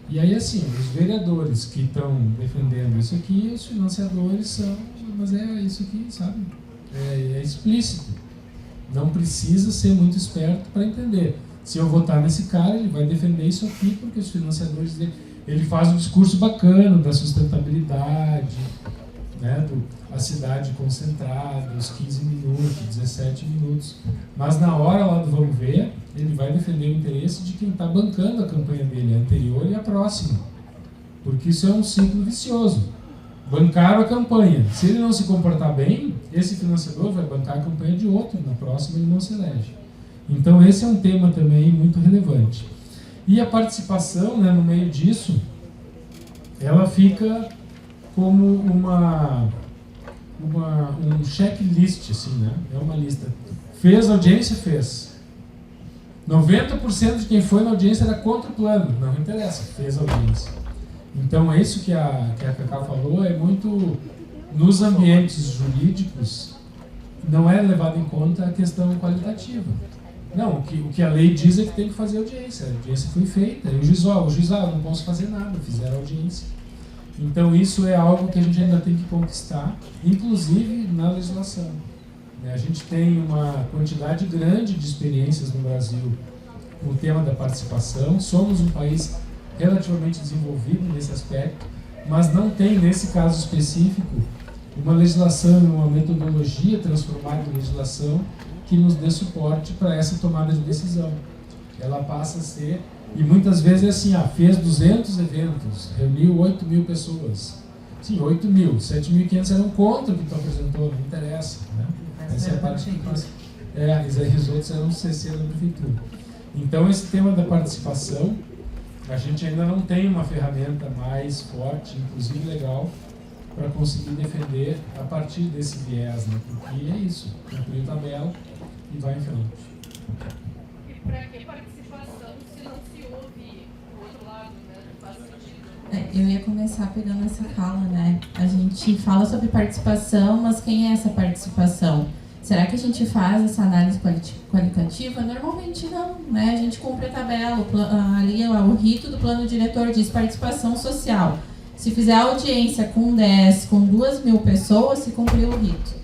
E aí, assim, os vereadores que estão defendendo isso aqui, os financiadores são, mas é isso aqui, sabe? É explícito. Não precisa ser muito esperto para entender. Se eu votar nesse cara, ele vai defender isso aqui, porque os financiadores dele... Ele faz um discurso bacana da sustentabilidade, né, a cidade concentrada, os 15 minutos, 17 minutos. Mas na hora lá do vamos ver, ele vai defender o interesse de quem está bancando a campanha dele, a anterior e a próxima. Porque isso é um ciclo vicioso. Bancaram a campanha. Se ele não se comportar bem, esse financiador vai bancar a campanha de outro, na próxima ele não se elege. Então esse é um tema também muito relevante. E a participação, né, no meio disso, ela fica como um checklist, assim, né? É uma lista. Fez audiência? Fez. 90% de quem foi na audiência era contra o plano. Não interessa, fez audiência. Então, é isso que a Cacá falou, é muito... Nos ambientes jurídicos, não é levado em conta a questão qualitativa. Não, o que a lei diz é que tem que fazer audiência. A audiência foi feita. E o juiz, não posso fazer nada, fizeram audiência. Então, isso é algo que a gente ainda tem que conquistar, inclusive na legislação. A gente tem uma quantidade grande de experiências no Brasil com o tema da participação. Somos um país relativamente desenvolvido nesse aspecto, mas não tem, nesse caso específico, uma legislação, uma metodologia transformada em legislação que nos dê suporte para essa tomada de decisão. Ela passa a ser, e muitas vezes é assim, fez 200 eventos, reuniu 8.000 pessoas. Sim, 8.000, 7.500 eram contra o que tu apresentou, não interessa, né? Essa é a parte que passa. Os outros eram CC da prefeitura. Então, esse tema da participação, a gente ainda não tem uma ferramenta mais forte, inclusive legal, para conseguir defender a partir desse viés, né? Porque é isso, cumprir tabela e vai em frente. E para que participação se não se ouve o outro lado, né? Não faz sentido. Eu ia começar pegando essa fala, né? A gente fala sobre participação, mas quem é essa participação? Será que a gente faz essa análise qualitativa? Normalmente não, né? A gente cumpre a tabela, ali o rito do plano diretor diz participação social. Se fizer audiência com 10, com 2.000 pessoas, se cumpriu o rito.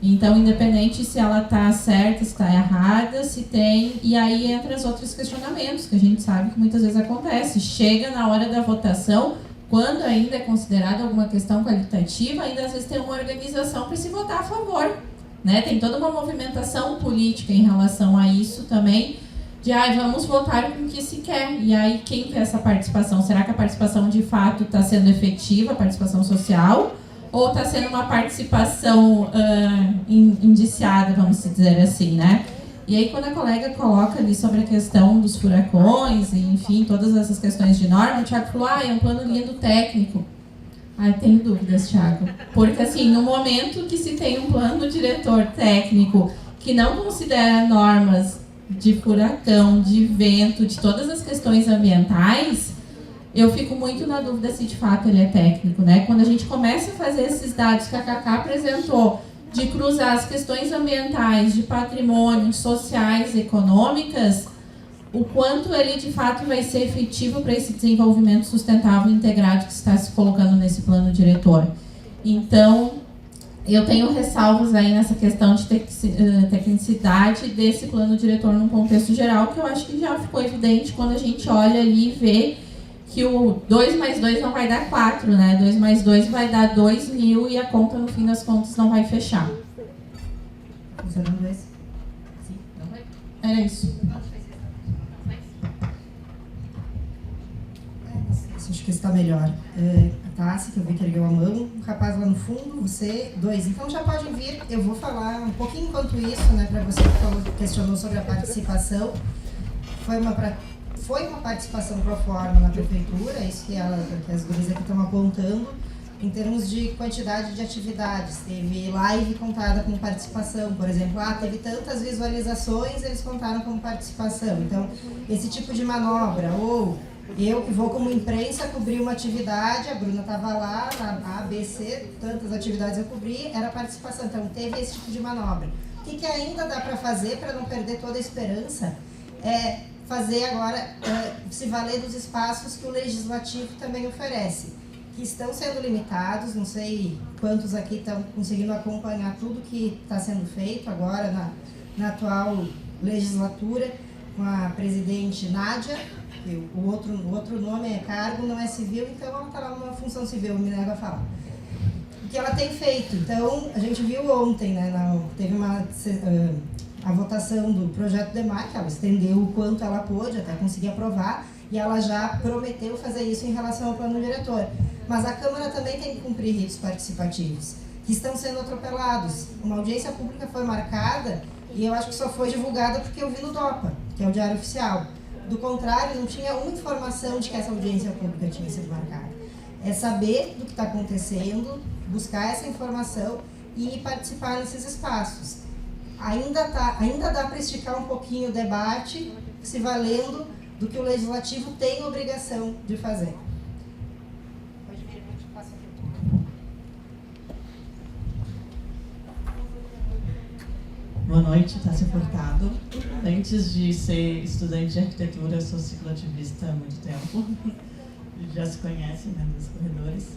Então, independente se ela está certa, se está errada, se tem... E aí entra os outros questionamentos, que a gente sabe que muitas vezes acontece. Chega na hora da votação, quando ainda é considerada alguma questão qualitativa, ainda às vezes tem uma organização para se votar a favor. Né? Tem toda uma movimentação política em relação a isso também, de vamos votar com o que se quer. E aí, quem quer essa participação? Será que a participação de fato está sendo efetiva, a participação social? Ou está sendo uma participação indiciada, vamos dizer assim, né? E aí, quando a colega coloca ali sobre a questão dos furacões, e, enfim, todas essas questões de norma, o Thiago falou, é um plano lindo técnico. Tenho dúvidas, Thiago. Porque, assim, no momento que se tem um plano diretor técnico que não considera normas de furacão, de vento, de todas as questões ambientais, eu fico muito na dúvida se de fato ele é técnico, né? Quando a gente começa a fazer esses dados que a Cacá apresentou, de cruzar as questões ambientais, de patrimônio, sociais, econômicas, o quanto ele de fato vai ser efetivo para esse desenvolvimento sustentável integrado que está se colocando nesse plano diretor. Então, eu tenho ressalvas aí nessa questão de tecnicidade desse plano diretor num contexto geral, que eu acho que já ficou evidente quando a gente olha ali e vê que o 2 mais 2 não vai dar 4, né? 2 mais 2 vai dar 2.000 e a conta, no fim das contas, não vai fechar. Funcionando esse? Sim, não vai. Era isso. Acho que está melhor. A Tassi, que eu vi que ergueu a mão, o rapaz lá no fundo, você, 2. Então já podem vir, eu vou falar um pouquinho enquanto isso, né, para você que questionou sobre a participação. Foi uma participação pro forma na prefeitura, isso que as gurias aqui estão apontando, em termos de quantidade de atividades. Teve live contada como participação, por exemplo, teve tantas visualizações, eles contaram como participação. Então, esse tipo de manobra, ou eu que vou como imprensa cobrir uma atividade, a Bruna estava lá, na A, B, C, tantas atividades eu cobri, era participação. Então, teve esse tipo de manobra. O que ainda dá para fazer para não perder toda a esperança é fazer agora, se valer dos espaços que o Legislativo também oferece, que estão sendo limitados, não sei quantos aqui estão conseguindo acompanhar tudo que está sendo feito agora na atual legislatura, com a presidente Nádia, o outro nome é cargo, não é civil, então ela está lá numa função civil, me nego a falar. O que ela tem feito? Então, a gente viu ontem, né, teve a votação do projeto DEMAR, que ela estendeu o quanto ela pôde até conseguir aprovar, e ela já prometeu fazer isso em relação ao plano diretor. Mas a Câmara também tem que cumprir ritos participativos, que estão sendo atropelados. Uma audiência pública foi marcada, e eu acho que só foi divulgada porque eu vi no DOPA, que é o Diário Oficial. Do contrário, não tinha uma informação de que essa audiência pública tinha sido marcada. é saber do que está acontecendo, buscar essa informação e participar nesses espaços. Ainda dá para esticar um pouquinho o debate, se valendo do que o Legislativo tem obrigação de fazer. Pode vir, a gente passa aqui. Boa noite, Tássia Furtado. Antes de ser estudante de arquitetura, eu sou cicloativista há muito tempo. Já se conhece, né, nos corredores.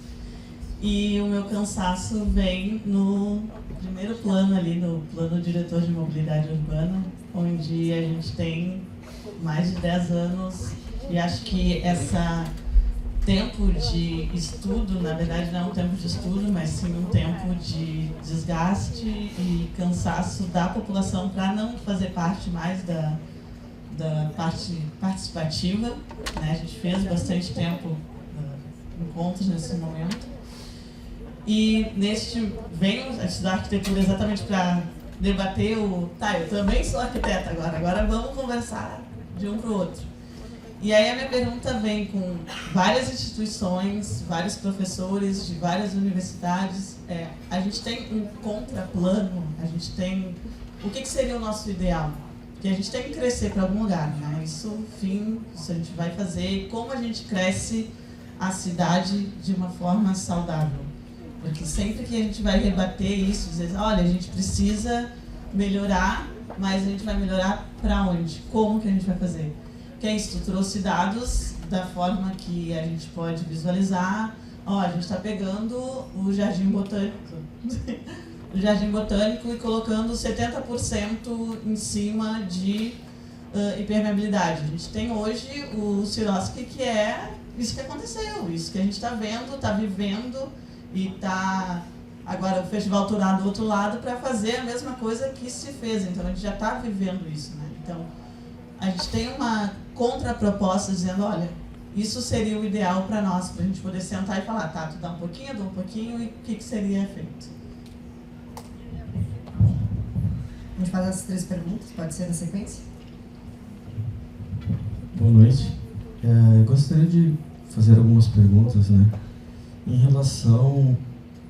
E o meu cansaço vem no primeiro plano ali, no plano diretor de mobilidade urbana, onde a gente tem mais de 10 anos e acho que esse tempo de estudo, na verdade não é um tempo de estudo, mas sim um tempo de desgaste e cansaço da população para não fazer parte mais da parte participativa, né? A gente fez bastante tempo encontros nesse momento. E venho estudar arquitetura exatamente para debater eu também sou arquiteta agora vamos conversar de um para o outro. E aí a minha pergunta vem com várias instituições, vários professores de várias universidades. A gente tem um contraplano, a gente tem... O que seria o nosso ideal? Porque a gente tem que crescer para algum lugar, né? Isso a gente vai fazer. Como a gente cresce a cidade de uma forma saudável? Porque sempre que a gente vai rebater isso, dizer, olha, a gente precisa melhorar, mas a gente vai melhorar para onde? Como que a gente vai fazer? Porque é isso, tu trouxe dados da forma que a gente pode visualizar. A gente está pegando o Jardim Botânico, e colocando 70% em cima de impermeabilidade. A gente tem hoje o Sirotsky, que é isso que aconteceu, isso que a gente está vendo, está vivendo, e está agora o Festival Turá do outro lado para fazer a mesma coisa que se fez. Então a gente já está vivendo isso, né? Então a gente tem uma contraproposta dizendo, olha, isso seria o ideal para nós, para a gente poder sentar e falar, tu dá um pouquinho, eu dou um pouquinho, e o que seria feito? A gente faz as 3 perguntas, pode ser na sequência? Boa noite. Eu gostaria de fazer algumas perguntas, né? Em relação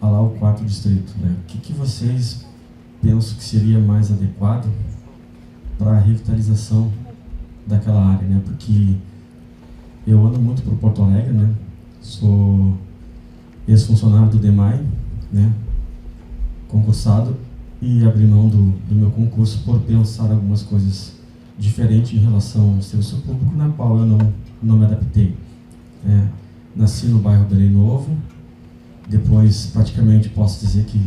ao 4º distrito, né? O que vocês pensam que seria mais adequado para a revitalização daquela área, né? Porque eu ando muito por Porto Alegre, né? Sou ex-funcionário do DEMAI, né? Concursado, e abri mão do meu concurso por pensar algumas coisas diferentes em relação ao serviço público, na qual eu não me adaptei. Nasci no bairro Belém Novo, depois praticamente posso dizer que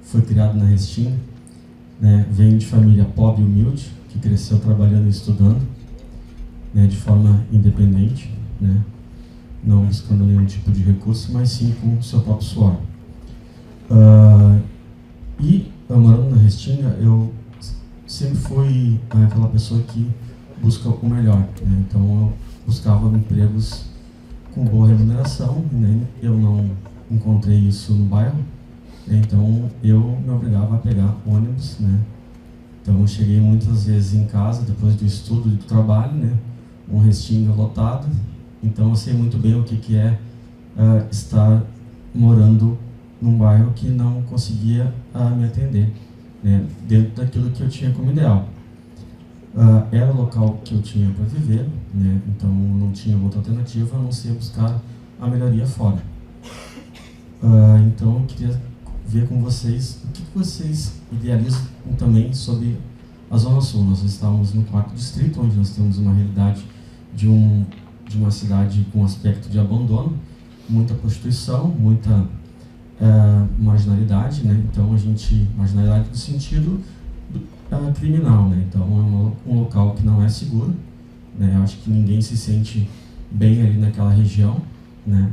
fui criado na Restinga, né? Venho de família pobre e humilde, que cresceu trabalhando e estudando, né? De forma independente, né? Não buscando nenhum tipo de recurso, mas sim com o seu próprio suor. E morando na Restinga, eu sempre fui aquela pessoa que busca o melhor, né? Então eu buscava empregos com boa remuneração, né? Eu não encontrei isso no bairro, né? Então eu me obrigava a pegar ônibus, né? Então eu cheguei muitas vezes em casa depois do estudo e do trabalho, né? Um Restinga lotado. Então eu sei muito bem o que é estar morando num bairro que não conseguia me atender, né? Dentro daquilo que eu tinha como ideal. Era o local que eu tinha para viver, né? Então não tinha outra alternativa a não ser buscar a melhoria fora. Então eu queria ver com vocês o que vocês idealizam também sobre a Zona Sul. Nós estávamos no 4º distrito, onde nós temos uma realidade de uma cidade com aspecto de abandono, muita prostituição, muita marginalidade, né? Então marginalidade no sentido criminal, né? Então é um local que não é seguro, né? Eu acho que ninguém se sente bem ali naquela região, né?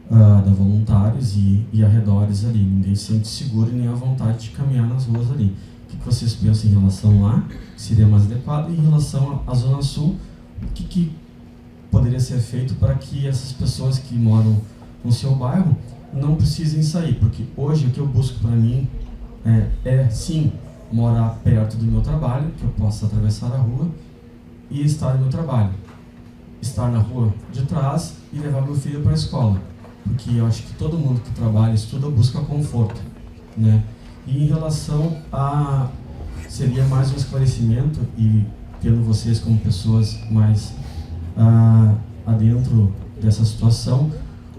Da Voluntários e arredores ali, ninguém se sente seguro e nem à vontade de caminhar nas ruas ali. O que vocês pensam em relação lá, que seria mais adequado, e em relação à Zona Sul, o que poderia ser feito para que essas pessoas que moram no seu bairro não precisem sair? Porque hoje o que eu busco para mim sim, morar perto do meu trabalho, que eu possa atravessar a rua e estar no meu trabalho. Estar na rua de trás e levar meu filho para a escola. porque eu acho que todo mundo que trabalha, estuda, busca conforto, né? E em relação a... seria mais um esclarecimento, e tendo vocês como pessoas mais adentro dessa situação,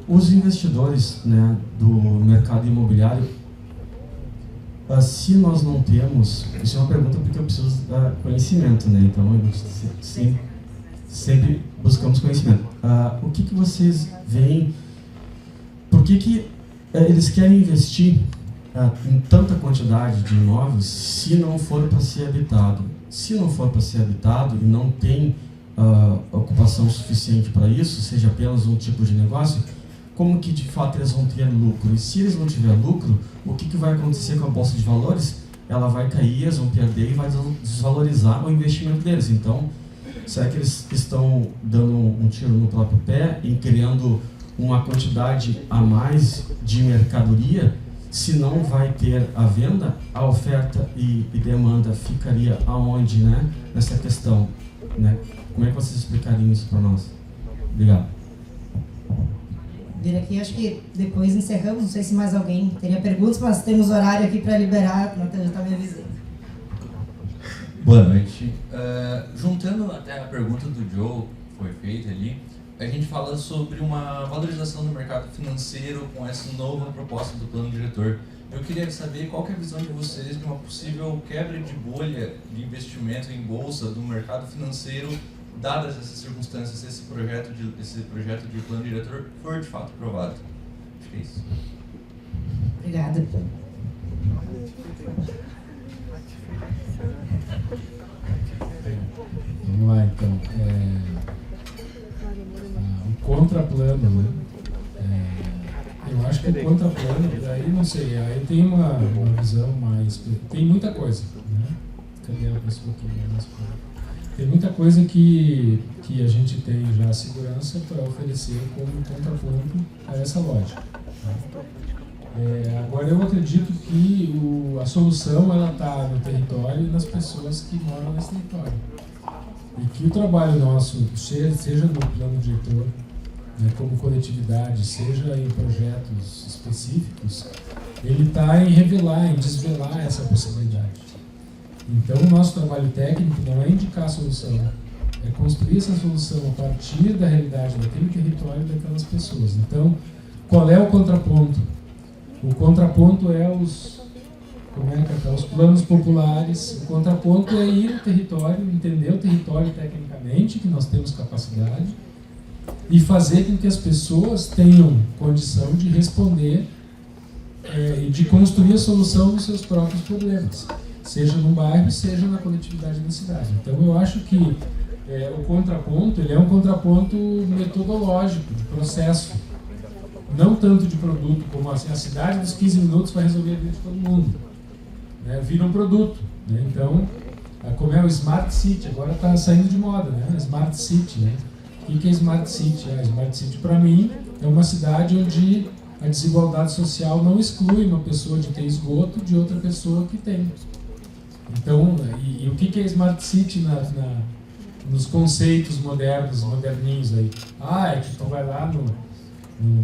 os investidores, né, do mercado imobiliário, se nós não temos... Isso é uma pergunta porque eu preciso dar conhecimento, né? Então, sempre buscamos conhecimento. O que vocês veem... Por que eles querem investir em tanta quantidade de imóveis se não for para ser habitado? Se não for para ser habitado e não tem ocupação suficiente para isso, seja apenas um tipo de negócio, como que de fato eles vão ter lucro? E se eles não tiverem lucro, o que vai acontecer com a Bolsa de Valores? Ela vai cair, eles vão perder e vai desvalorizar o investimento deles. Então, será que eles estão dando um tiro no próprio pé em criando uma quantidade a mais de mercadoria? Se não vai ter a venda, a oferta e demanda ficaria aonde, né? Nessa questão, né? Como é que vocês explicariam isso para nós? Obrigado. Vir aqui, acho que depois encerramos. Não sei se mais alguém teria perguntas, mas temos horário aqui para liberar. Natan já está me avisando. Boa noite. Juntando até a pergunta do Joe, que foi feita ali, a gente fala sobre uma valorização do mercado financeiro com essa nova proposta do plano diretor. Eu queria saber qual que é a visão de vocês de uma possível quebra de bolha de investimento em bolsa do mercado financeiro, dadas essas circunstâncias, se esse projeto de plano diretor for de fato aprovado. Acho que é isso. Obrigada. Vamos lá, então. O contraplano, né? Eu acho que o contraplano, daí não sei, aí tem uma visão mais... Tem muita coisa, né? Cadê a pessoa que é mais claro? Tem muita coisa que a gente tem já segurança para oferecer como contraponto a essa lógica. Tá? Agora, eu acredito que a solução está no território e nas pessoas que moram nesse território. E que o trabalho nosso, seja no plano diretor, né, como coletividade, seja em projetos específicos, ele está em revelar, em desvelar essa possibilidade. Então, o nosso trabalho técnico não é indicar a solução, é construir essa solução a partir da realidade daquele território e daquelas pessoas. Então, qual é o contraponto? O contraponto é os planos populares. O contraponto é ir no território, entender o território tecnicamente, que nós temos capacidade, e fazer com que as pessoas tenham condição de responder e de construir a solução dos seus próprios problemas, seja no bairro, seja na coletividade da cidade. Então, eu acho que o contraponto, ele é um contraponto metodológico, de processo, não tanto de produto, como assim, a cidade dos 15 minutos vai resolver a vida de todo mundo, né? Vira um produto, né? Então, como é o Smart City, agora está saindo de moda, né? Smart City, né? O que é Smart City? A Smart City, para mim, é uma cidade onde a desigualdade social não exclui uma pessoa de ter esgoto de outra pessoa que tem. Então, e o que é Smart City nos conceitos modernos, moderninhos aí? É que tu vai lá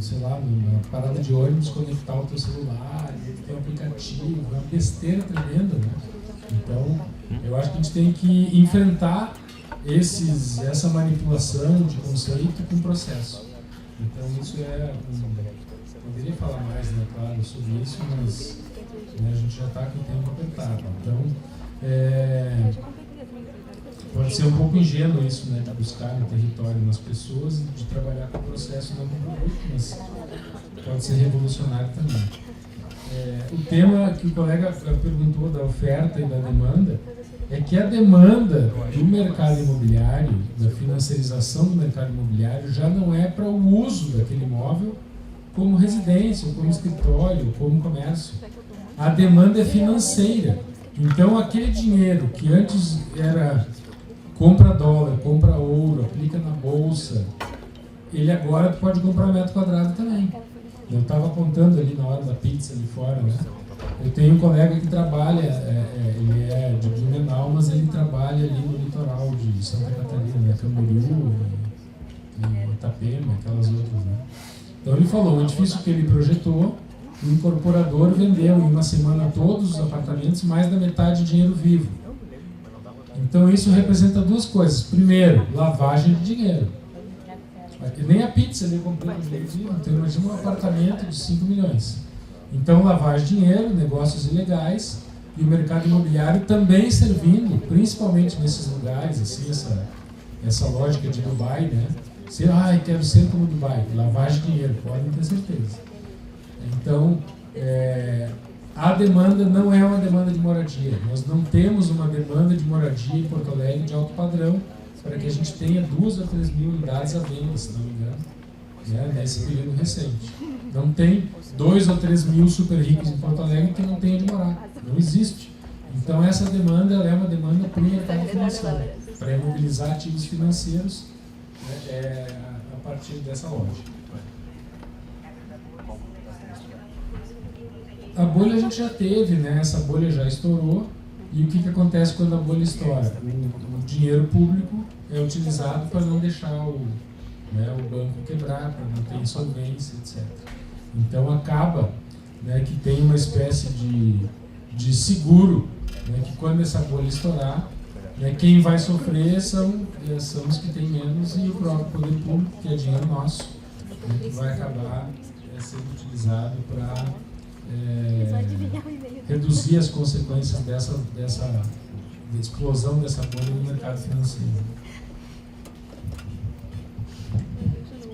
sei lá, numa parada de ônibus, conectar o teu celular, e ele tem um aplicativo, é uma besteira tremenda, né? Então, eu acho que a gente tem que enfrentar essa manipulação de conceito com processo. Então, isso poderia falar mais, né, claro, sobre isso, mas a gente já está com o tempo apertado. Então, pode ser um pouco ingênuo isso, né, de buscar no território, nas pessoas, e de trabalhar com o processo, não com o produto, mas pode ser revolucionário também. O tema que o colega perguntou da oferta e da demanda é que a demanda do mercado imobiliário, da financiarização do mercado imobiliário, já não é para o uso daquele imóvel como residência, como escritório, como comércio. A demanda é financeira. Então, aquele dinheiro que antes era compra dólar, compra ouro, aplica na bolsa, ele agora pode comprar metro quadrado também. Eu estava contando ali na hora da pizza ali fora, né? Eu tenho um colega que trabalha, ele é de Blumenau, mas ele trabalha ali no litoral de Santa Catarina, né? Camboriú, e Itapema, aquelas outras, né? Então ele falou, o edifício que ele projetou, o incorporador vendeu em uma semana todos os apartamentos, mais da metade dinheiro vivo. Então isso representa duas coisas. Primeiro, lavagem de dinheiro. Nem a pizza ele comprou no dinheiro vivo, então imagina um apartamento de 5 milhões. Então lavagem de dinheiro, negócios ilegais e o mercado imobiliário também servindo, principalmente nesses lugares, assim, essa lógica de Dubai, né? Quero ser como Dubai, lavagem de dinheiro, podem ter certeza. Então, a demanda não é uma demanda de moradia. Nós não temos uma demanda de moradia em Porto Alegre de alto padrão para que a gente tenha 2 ou 3 mil unidades à venda, se não me engano, nesse período recente. Não tem 2 ou 3 mil super ricos em Porto Alegre que não tenha de morar. Não existe. Então, essa demanda é uma demanda para o mercado financeiro, para imobilizar ativos financeiros a partir dessa lógica. A bolha a gente já teve, né? Essa bolha já estourou. E o que acontece quando a bolha estoura? O dinheiro público é utilizado para não deixar o banco quebrar, para não ter insolvência, etc. Então acaba, né, que tem uma espécie de seguro, né, que quando essa bolha estourar, né, quem vai sofrer são os que têm menos e o próprio poder público, que é dinheiro nosso, né, que vai acabar sendo utilizado para reduzir as consequências dessa explosão dessa bolha no mercado financeiro.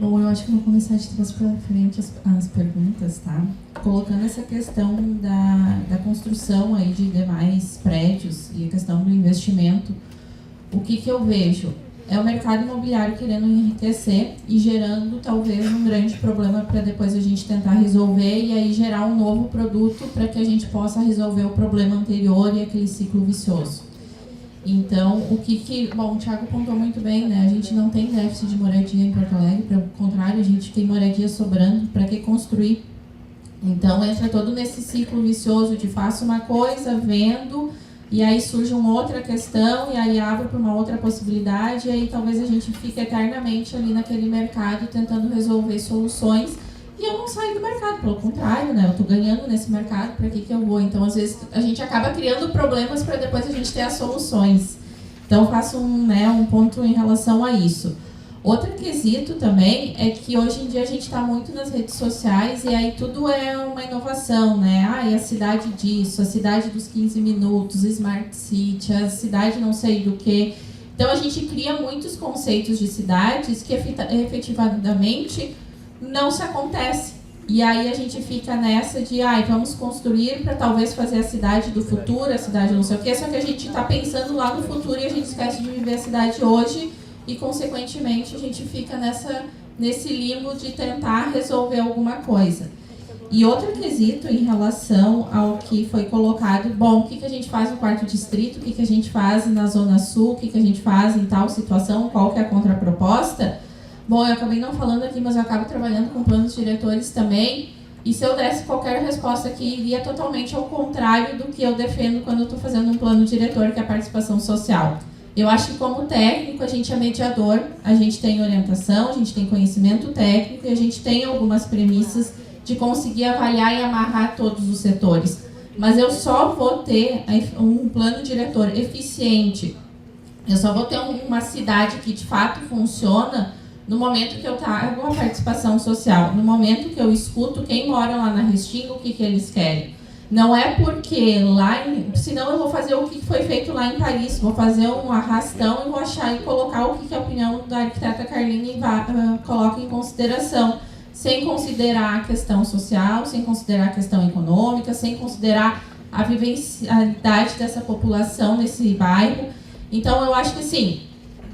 Bom, eu acho que eu vou começar de trás para frente as perguntas, tá? Colocando essa questão da construção aí de demais prédios e a questão do investimento, o que eu vejo? É o mercado imobiliário querendo enriquecer e gerando talvez um grande problema para depois a gente tentar resolver e aí gerar um novo produto para que a gente possa resolver o problema anterior e aquele ciclo vicioso. Então, bom, o Thiago apontou muito bem, né? A gente não tem déficit de moradia em Porto Alegre, pelo contrário, a gente tem moradia sobrando, para que construir? Então, entra todo nesse ciclo vicioso de faço uma coisa, vendo, e aí surge uma outra questão, e aí abre para uma outra possibilidade, e aí talvez a gente fique eternamente ali naquele mercado tentando resolver soluções, e eu não saio do mercado, pelo contrário, né? Eu estou ganhando nesse mercado, para que eu vou? Então, às vezes, a gente acaba criando problemas para depois a gente ter as soluções. Então, faço um ponto em relação a isso. Outro quesito também é que hoje em dia a gente está muito nas redes sociais e aí tudo é uma inovação, né? E a cidade disso, a cidade dos 15 minutos, Smart City, a cidade não sei do que. Então, a gente cria muitos conceitos de cidades que efetivamente não se acontece. E aí a gente fica nessa de, vamos construir para talvez fazer a cidade do futuro, a cidade não sei o quê, só que a gente está pensando lá no futuro e a gente esquece de viver a cidade hoje e, consequentemente, a gente fica nesse limbo de tentar resolver alguma coisa. E outro quesito em relação ao que foi colocado, bom, o que a gente faz no 4º distrito, o que a gente faz na Zona Sul, o que a gente faz em tal situação, qual que é a contraproposta? Bom, eu acabei não falando aqui, mas eu acabo trabalhando com planos diretores também, e se eu desse qualquer resposta aqui, iria totalmente ao contrário do que eu defendo quando eu estou fazendo um plano diretor, que é a participação social. Eu acho que como técnico, a gente é mediador, a gente tem orientação, a gente tem conhecimento técnico e a gente tem algumas premissas de conseguir avaliar e amarrar todos os setores. Mas eu só vou ter um plano diretor eficiente, eu só vou ter uma cidade que de fato funciona no momento que eu trago a participação social, no momento que eu escuto quem mora lá na Restinga, o que eles querem. Não é porque senão eu vou fazer o que foi feito lá em Paris, vou fazer um arrastão e vou achar e colocar o que a opinião da arquiteta Carline coloca em consideração, sem considerar a questão social, sem considerar a questão econômica, sem considerar a vivencialidade dessa população nesse bairro. Então, eu acho que, sim,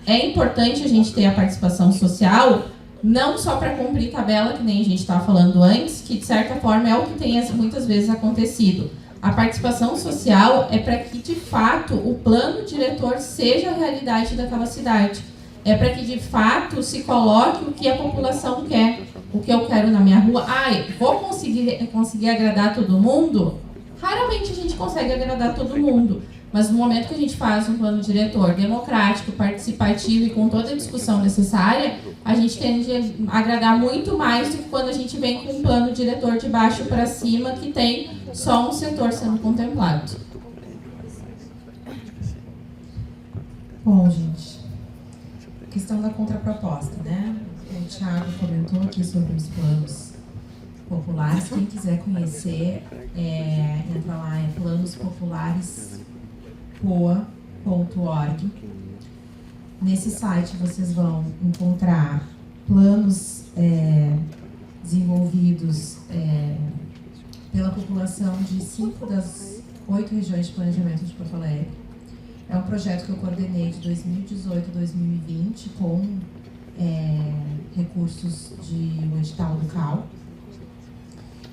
é importante a gente ter a participação social, não só para cumprir tabela, que nem a gente estava falando antes, que de certa forma é o que tem muitas vezes acontecido. A participação social é para que, de fato, o plano diretor seja a realidade daquela cidade. É para que, de fato, se coloque o que a população quer. O que eu quero na minha rua. Vou conseguir agradar todo mundo? Raramente a gente consegue agradar todo mundo. Mas no momento que a gente faz um plano diretor democrático, participativo e com toda a discussão necessária, a gente tende a agradar muito mais do que quando a gente vem com um plano diretor de baixo para cima que tem só um setor sendo contemplado. Bom, gente, questão da contraproposta, né? O Thiago comentou aqui sobre os planos populares. Quem quiser conhecer, entra lá em planospopulares.poa.org. Nesse site vocês vão encontrar planos desenvolvidos pela população de 5 das 8 regiões de planejamento de Porto Alegre. É um projeto que eu coordenei de 2018 a 2020 com recursos do edital do CAL.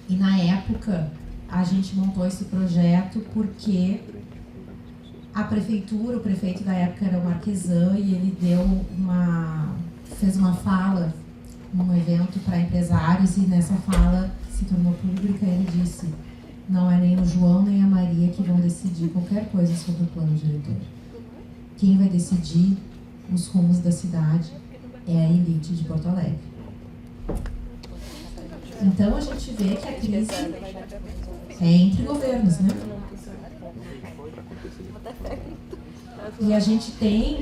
E na época a gente montou esse projeto porque a prefeitura, o prefeito da época era o Marquesan, e ele fez uma fala num evento para empresários, e nessa fala se tornou pública. Ele disse: não é nem o João nem a Maria que vão decidir qualquer coisa sobre o plano diretor. Quem vai decidir os rumos da cidade é a elite de Porto Alegre. Então a gente vê que a crise é entre governos, né? E a gente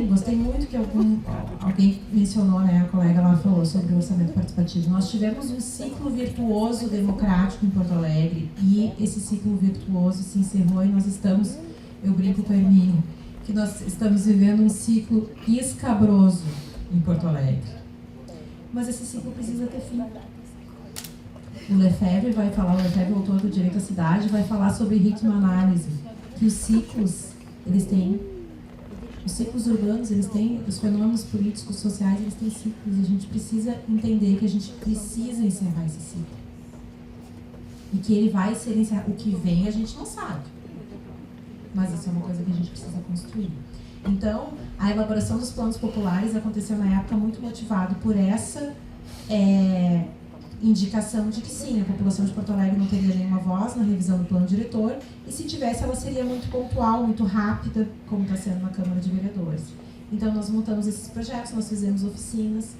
gostei muito que alguém mencionou, né, a colega lá falou sobre o orçamento participativo. Nós tivemos um ciclo virtuoso democrático em Porto Alegre, e esse ciclo virtuoso se encerrou, e nós estamos, eu brinco com a Hermínio, que nós estamos vivendo um ciclo escabroso em Porto Alegre. Mas esse ciclo precisa ter fim. O Lefebvre vai falar, o Lefebvre, autor do Direito à Cidade, vai falar sobre ritmo-análise, que os ciclos, eles têm, os ciclos urbanos, eles têm, os fenômenos políticos, sociais, eles têm ciclos, e a gente precisa entender que a gente precisa encerrar esse ciclo. E que ele vai ser encerrado. O que vem a gente não sabe, mas isso é uma coisa que a gente precisa construir. Então, a elaboração dos planos populares aconteceu na época muito motivado por essa indicação de que sim, a população de Porto Alegre não teria nenhuma voz na revisão do plano diretor, e se tivesse, ela seria muito pontual, muito rápida, como está sendo na Câmara de Vereadores. Então nós montamos esses projetos, nós fizemos oficinas,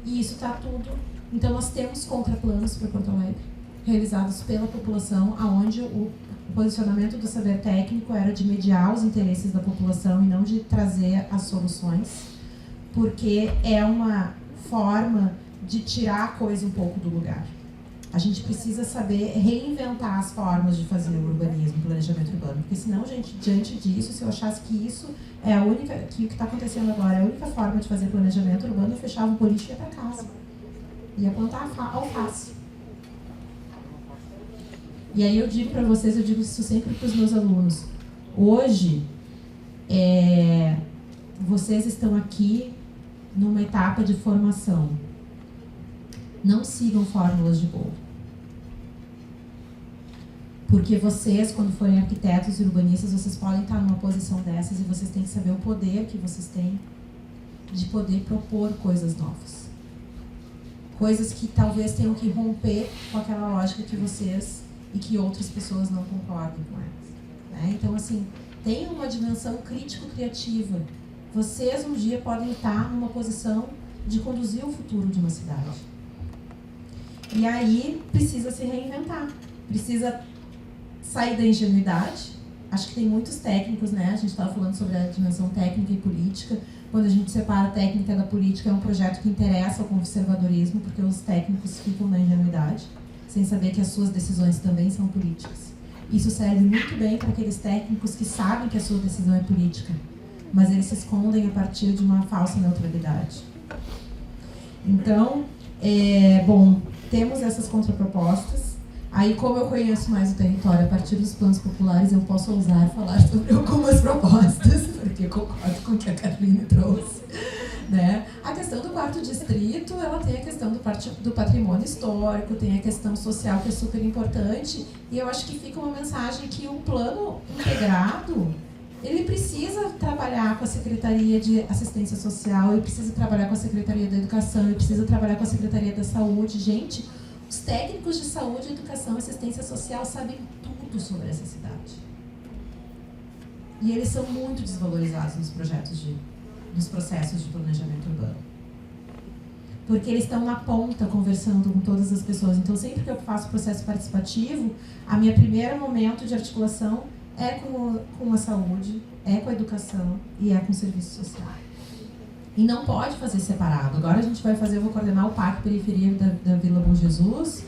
e isso está tudo. Então nós temos contraplanos para Porto Alegre, realizados pela população, aonde o posicionamento do saber técnico era de mediar os interesses da população e não de trazer as soluções, porque é uma forma de tirar a coisa um pouco do lugar. A gente precisa saber reinventar as formas de fazer o urbanismo, o planejamento urbano, porque senão, gente, diante disso, se eu achasse que isso é a única, que o que está acontecendo agora é a única forma de fazer planejamento urbano, eu fechava o boliche e ia para casa. Ia plantar alface. E aí eu digo para vocês, eu digo isso sempre para os meus alunos, hoje, vocês estão aqui numa etapa de formação. Não sigam fórmulas de bolo. Porque vocês, quando forem arquitetos e urbanistas, vocês podem estar numa posição dessas, e vocês têm que saber o poder que vocês têm de poder propor coisas novas. Coisas que talvez tenham que romper com aquela lógica que vocês e que outras pessoas não concordem com elas. Né? Então, assim, tem uma dimensão crítico-criativa. Vocês um dia podem estar numa posição de conduzir o futuro de uma cidade. E aí precisa se reinventar, precisa sair da ingenuidade. Acho que tem muitos técnicos, né? A gente estava falando sobre a dimensão técnica e política. Quando a gente separa a técnica da política, é um projeto que interessa ao conservadorismo, porque os técnicos ficam na ingenuidade, sem saber que as suas decisões também são políticas. Isso serve muito bem para aqueles técnicos que sabem que a sua decisão é política, mas eles se escondem a partir de uma falsa neutralidade. Então, bom, temos essas contrapropostas. Aí, como eu conheço mais o território a partir dos planos populares, eu posso ousar falar sobre algumas propostas, porque eu concordo com o que a Carolina trouxe. Né? A questão do quarto distrito, ela tem a questão do patrimônio histórico, tem a questão social, que é super importante, e eu acho que fica uma mensagem que o plano integrado, ele precisa trabalhar com a Secretaria de Assistência Social, ele precisa trabalhar com a Secretaria da Educação, ele precisa trabalhar com a Secretaria da Saúde. Gente, os técnicos de saúde, educação e assistência social sabem tudo sobre essa cidade. E eles são muito desvalorizados nos processos de planejamento urbano. Porque eles estão na ponta conversando com todas as pessoas. Então, sempre que eu faço processo participativo, a minha primeiro momento de articulação é com a saúde, é com a educação e é com o serviço social. E não pode fazer separado. Agora eu vou coordenar o Parque Periferia da Vila Bom Jesus.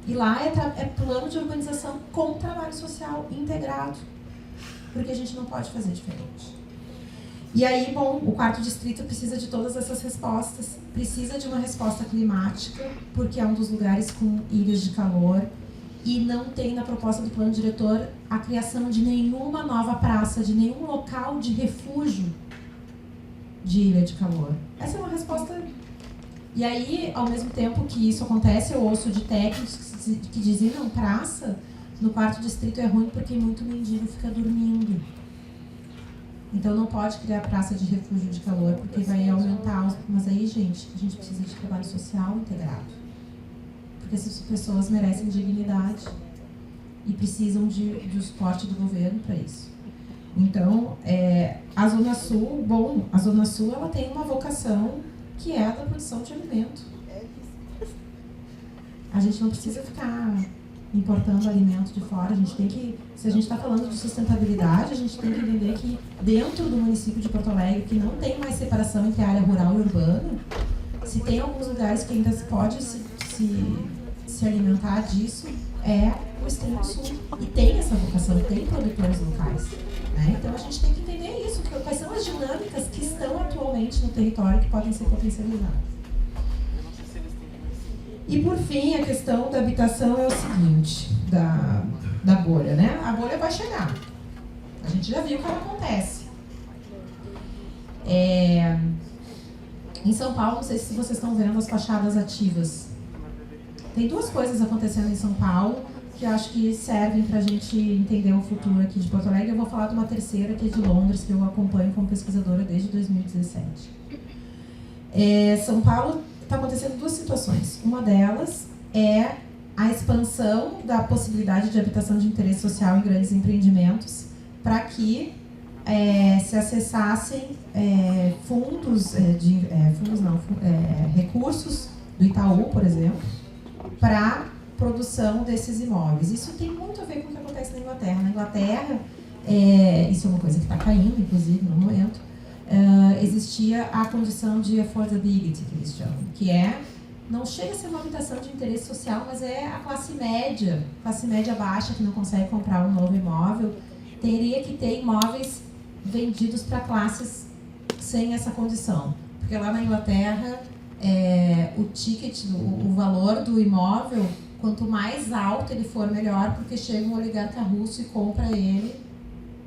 E lá é plano de urbanização com trabalho social integrado. Porque a gente não pode fazer diferente. E aí, bom, o 4º distrito precisa de todas essas respostas. Precisa de uma resposta climática, porque é um dos lugares com ilhas de calor. E não tem na proposta do plano diretor a criação de nenhuma nova praça, de nenhum local de refúgio de ilha de calor. Essa é uma resposta. E aí, ao mesmo tempo que isso acontece, eu ouço de técnicos que dizem, não, praça no 4º distrito é ruim porque muito mendigo fica dormindo. Então não pode criar praça de refúgio de calor, porque vai aumentar os... Mas aí, gente, a gente precisa de trabalho social integrado. Porque essas pessoas merecem dignidade e precisam do suporte do governo para isso. Então, a Zona Sul, ela tem uma vocação que é a da produção de alimento. A gente não precisa ficar importando alimento de fora, a gente tem que, se a gente está falando de sustentabilidade, a gente tem que entender que dentro do município de Porto Alegre, que não tem mais separação entre área rural e urbana, se tem alguns lugares que ainda se pode se alimentar disso, é o extremo sul. E tem essa vocação, tem produtores locais. Né? Então a gente tem que entender isso, quais são as dinâmicas que estão atualmente no território que podem ser potencializadas. E por fim, a questão da habitação é o seguinte, da bolha, né? A bolha vai chegar. A gente já viu que ela acontece. Em São Paulo, não sei se vocês estão vendo as fachadas ativas. Tem 2 coisas acontecendo em São Paulo que eu acho que servem para a gente entender o futuro aqui de Porto Alegre. Eu vou falar de uma terceira, que é de Londres, que eu acompanho como pesquisadora desde 2017. São Paulo está acontecendo 2 situações. Uma delas é a expansão da possibilidade de habitação de interesse social em grandes empreendimentos para que se acessassem recursos do Itaú, por exemplo, para produção desses imóveis. Isso tem muito a ver com o que acontece na Inglaterra. Na Inglaterra, isso é uma coisa que está caindo, inclusive, no momento, existia a condição de affordability, que eles chamam, que não chega a ser uma habitação de interesse social, mas é a classe média baixa que não consegue comprar um novo imóvel, teria que ter imóveis vendidos para classes sem essa condição. Porque lá na Inglaterra, o ticket, o valor do imóvel, quanto mais alto ele for, melhor, porque chega um oligarca russo e compra ele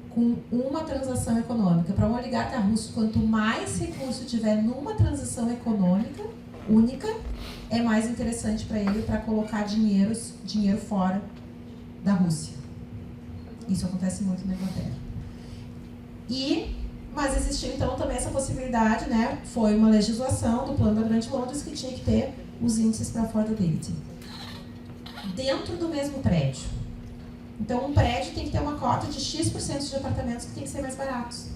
com uma transação econômica. Para um oligarca russo, quanto mais recurso tiver numa transação econômica única, é mais interessante para ele para colocar dinheiro fora da Rússia. Isso acontece muito na Inglaterra. Mas existiu então também essa possibilidade, né? Foi uma legislação do Plano da Grande Londres que tinha que ter os índices para affordability dentro do mesmo prédio. Então, um prédio tem que ter uma cota de X% de apartamentos que tem que ser mais baratos.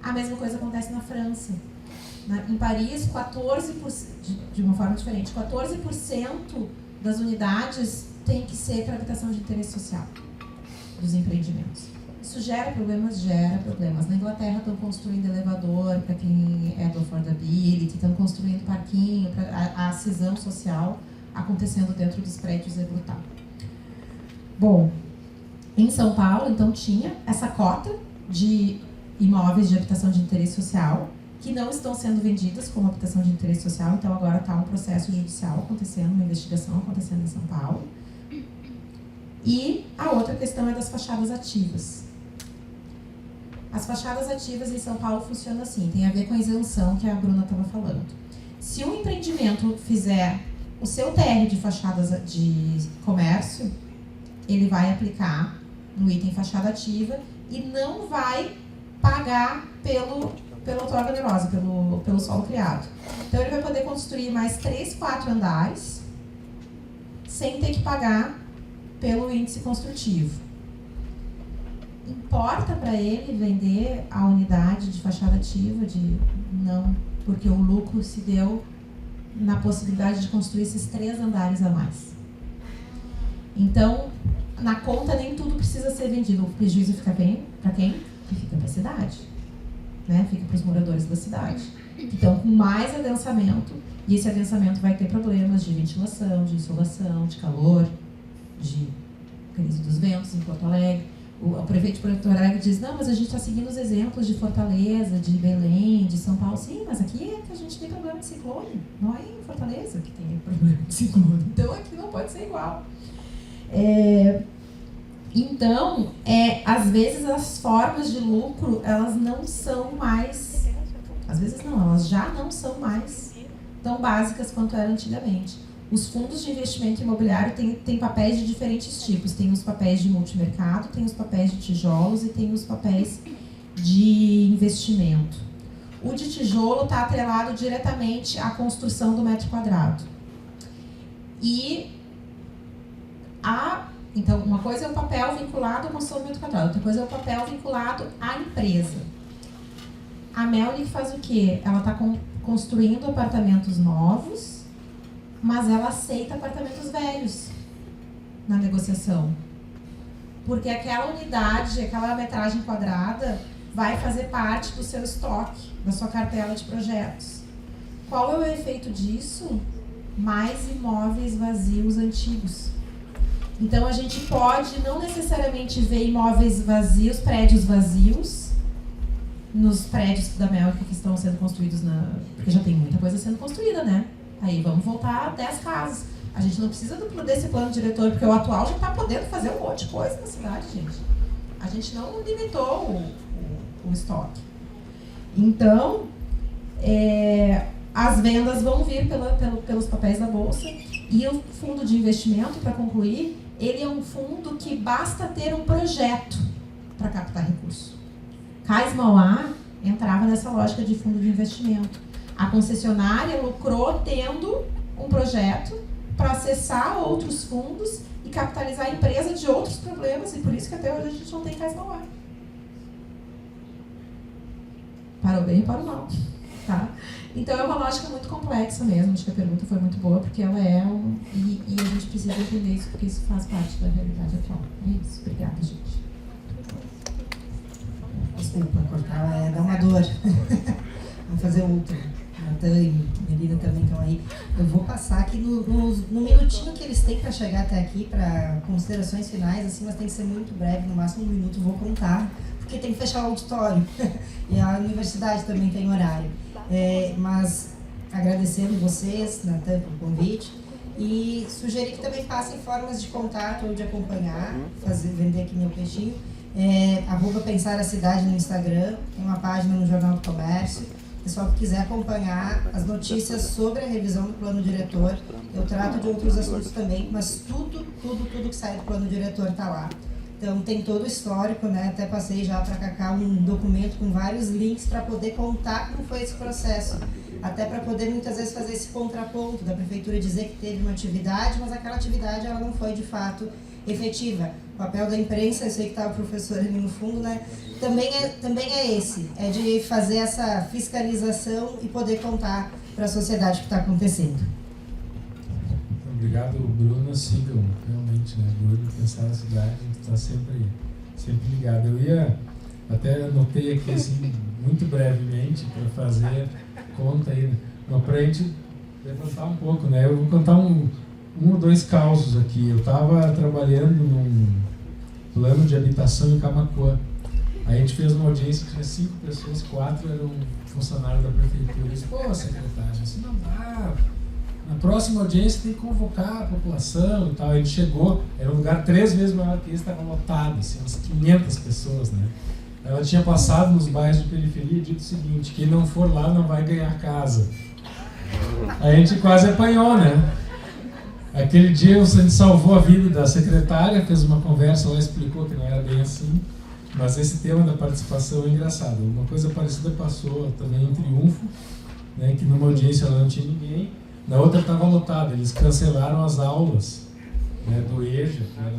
A mesma coisa acontece na França. Em Paris, 14%, de uma forma diferente, 14% das unidades tem que ser para habitação de interesse social dos empreendimentos. Isso gera problemas? Gera problemas. Na Inglaterra estão construindo elevador para quem é do affordability, estão construindo parquinho, a cisão social acontecendo dentro dos prédios é brutal. Bom, em São Paulo, então, tinha essa cota de imóveis de habitação de interesse social que não estão sendo vendidas como habitação de interesse social, então agora está um processo judicial acontecendo, uma investigação acontecendo em São Paulo. E a outra questão é das fachadas ativas. As fachadas ativas em São Paulo funcionam assim, tem a ver com a isenção que a Bruna estava falando. Se um empreendimento fizer o seu TR de fachadas de comércio, ele vai aplicar no item fachada ativa e não vai pagar pela outorga onerosa, pelo solo criado. Então ele vai poder construir mais 3, 4 andares sem ter que pagar pelo índice construtivo. importa para ele vender a unidade de fachada ativa? Não, porque o lucro se deu na possibilidade de construir esses 3 andares a mais. Então, na conta nem tudo precisa ser vendido. O prejuízo fica para quem? Fica para a cidade, né? Fica para os moradores da cidade. Então, com mais adensamento, e esse adensamento vai ter problemas de ventilação, de insolação, de calor, de crise dos ventos em Porto Alegre. O prefeito de Porto Alegre diz, não, mas a gente está seguindo os exemplos de Fortaleza, de Belém, de São Paulo. Sim, mas aqui é que a gente tem problema de ciclone, não é em Fortaleza que tem problema de ciclone. Então, aqui não pode ser igual. Então, às vezes as formas de lucro, elas não são mais, às vezes não, elas já não são mais tão básicas quanto eram antigamente. Os fundos de investimento imobiliário têm papéis de diferentes tipos. Tem os papéis de multimercado, tem os papéis de tijolos e tem os papéis de investimento. O de tijolo está atrelado diretamente à construção do metro quadrado. Então, uma coisa é o papel vinculado à construção do metro quadrado, outra coisa é o papel vinculado à empresa. A Melnick faz o quê? Ela está construindo apartamentos novos, mas ela aceita apartamentos velhos na negociação. Porque aquela unidade, aquela metragem quadrada, vai fazer parte do seu estoque, da sua cartela de projetos. Qual é o efeito disso? Mais imóveis vazios antigos. Então, a gente pode não necessariamente ver imóveis vazios, prédios vazios, nos prédios da Melnick que estão sendo construídos, porque já tem muita coisa sendo construída, né? Aí vamos voltar a 10 casas. A gente não precisa desse plano diretor, porque o atual já está podendo fazer um monte de coisa na cidade, gente. A gente não limitou o estoque. Então, as vendas vão vir pelos papéis da Bolsa. E o fundo de investimento, para concluir, ele é um fundo que basta ter um projeto para captar recurso. Cais Mauá entrava nessa lógica de fundo de investimento. A concessionária lucrou tendo um projeto para acessar outros fundos e capitalizar a empresa de outros problemas, e por isso que até hoje a gente não tem Cais Mauá. Para o bem e para o mal. Tá? Então é uma lógica muito complexa mesmo, acho que a pergunta foi muito boa, porque ela e a gente precisa entender isso, porque isso faz parte da realidade atual. É isso, obrigada, gente. Desculpa, cortar dá uma dor. Vamos fazer outro. Natan e Melina também estão aí. Eu vou passar aqui no minutinho que eles têm para chegar até aqui, para considerações finais, assim, mas tem que ser muito breve, no máximo 1 minuto, vou contar, porque tem que fechar o auditório. E a universidade também tem horário. Mas agradecendo vocês, Natan, pelo convite, e sugerir que também passem formas de contato ou de acompanhar, vender aqui meu peixinho. @Pensar a Cidade no Instagram, tem uma página no Jornal do Comércio. Pessoal que quiser acompanhar as notícias sobre a revisão do plano diretor, eu trato de outros assuntos também, mas tudo que sai do plano diretor está lá. Então tem todo o histórico, né? Até passei já para Cacá um documento com vários links para poder contar como foi esse processo. Até para poder muitas vezes fazer esse contraponto da prefeitura dizer que teve uma atividade, mas aquela atividade ela não foi de fato efetiva. O papel da imprensa, eu sei que está o professor ali no fundo, né? Também é esse, é de fazer essa fiscalização e poder contar para a sociedade o que está acontecendo. Obrigado, Bruna. Sigam realmente, né? Bruno, Pensar a Cidade, a gente está sempre ligado. Eu até anotei aqui assim, muito brevemente, para fazer conta aí, para a gente levantar um pouco, né? Eu vou contar um ou dois causos aqui. Eu estava trabalhando num plano de habitação em Camaquã. Aí a gente fez uma audiência, tinha 5 pessoas, 4 eram funcionários da prefeitura. Eu disse, pô, secretário, assim não dá. Na próxima audiência tem que convocar a população e tal. Ele chegou, era um lugar 3 vezes maior que esse, estava lotado, assim, umas 500 pessoas, né? Ela tinha passado nos bairros de periferia e dito o seguinte, quem não for lá não vai ganhar casa. Aí a gente quase apanhou, né? Aquele dia a gente salvou a vida da secretária, fez uma conversa, ela explicou que não era bem assim. Mas esse tema da participação é engraçado. Uma coisa parecida passou também em Triunfo, né, que numa audiência ela não tinha ninguém, na outra estava lotada. Eles cancelaram as aulas, né, do EJA, que era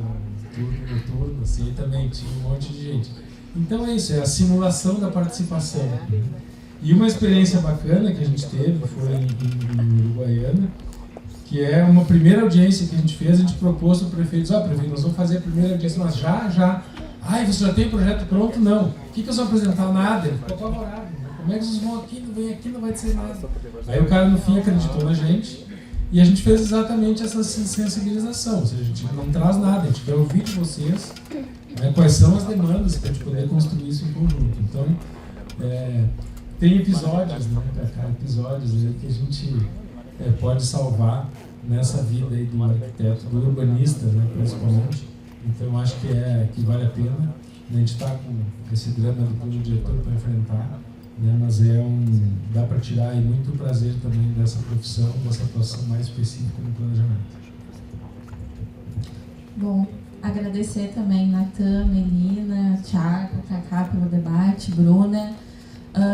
turno noturno, assim, também tinha um monte de gente. Então é isso, é a simulação da participação. E uma experiência bacana que a gente teve foi em Uruguaiana, que é uma primeira audiência que a gente fez, a gente propôs ao prefeito, prefeito, nós vamos fazer a primeira audiência, mas já. Ai, você já tem o projeto pronto? Não. O que eu vou apresentar? Nada. Ele ficou apavorado. Como é que vocês vão aqui, não vem aqui, não vai ser nada. Aí o cara no fim acreditou na gente e a gente fez exatamente essa sensibilização, ou seja, a gente não traz nada, a gente quer ouvir de vocês, né, quais são as demandas para a gente poder construir isso em conjunto. Então, tem episódios, né, episódios aí que a gente pode salvar nessa vida aí do arquiteto, do urbanista, né, principalmente. Então, acho que vale a pena. A gente está com esse drama do plano diretor para enfrentar, né, mas dá para tirar aí muito prazer também dessa profissão, dessa atuação mais específica no planejamento. Bom, agradecer também Natan, Melina, Thiago, Cacá pelo debate, Bruna.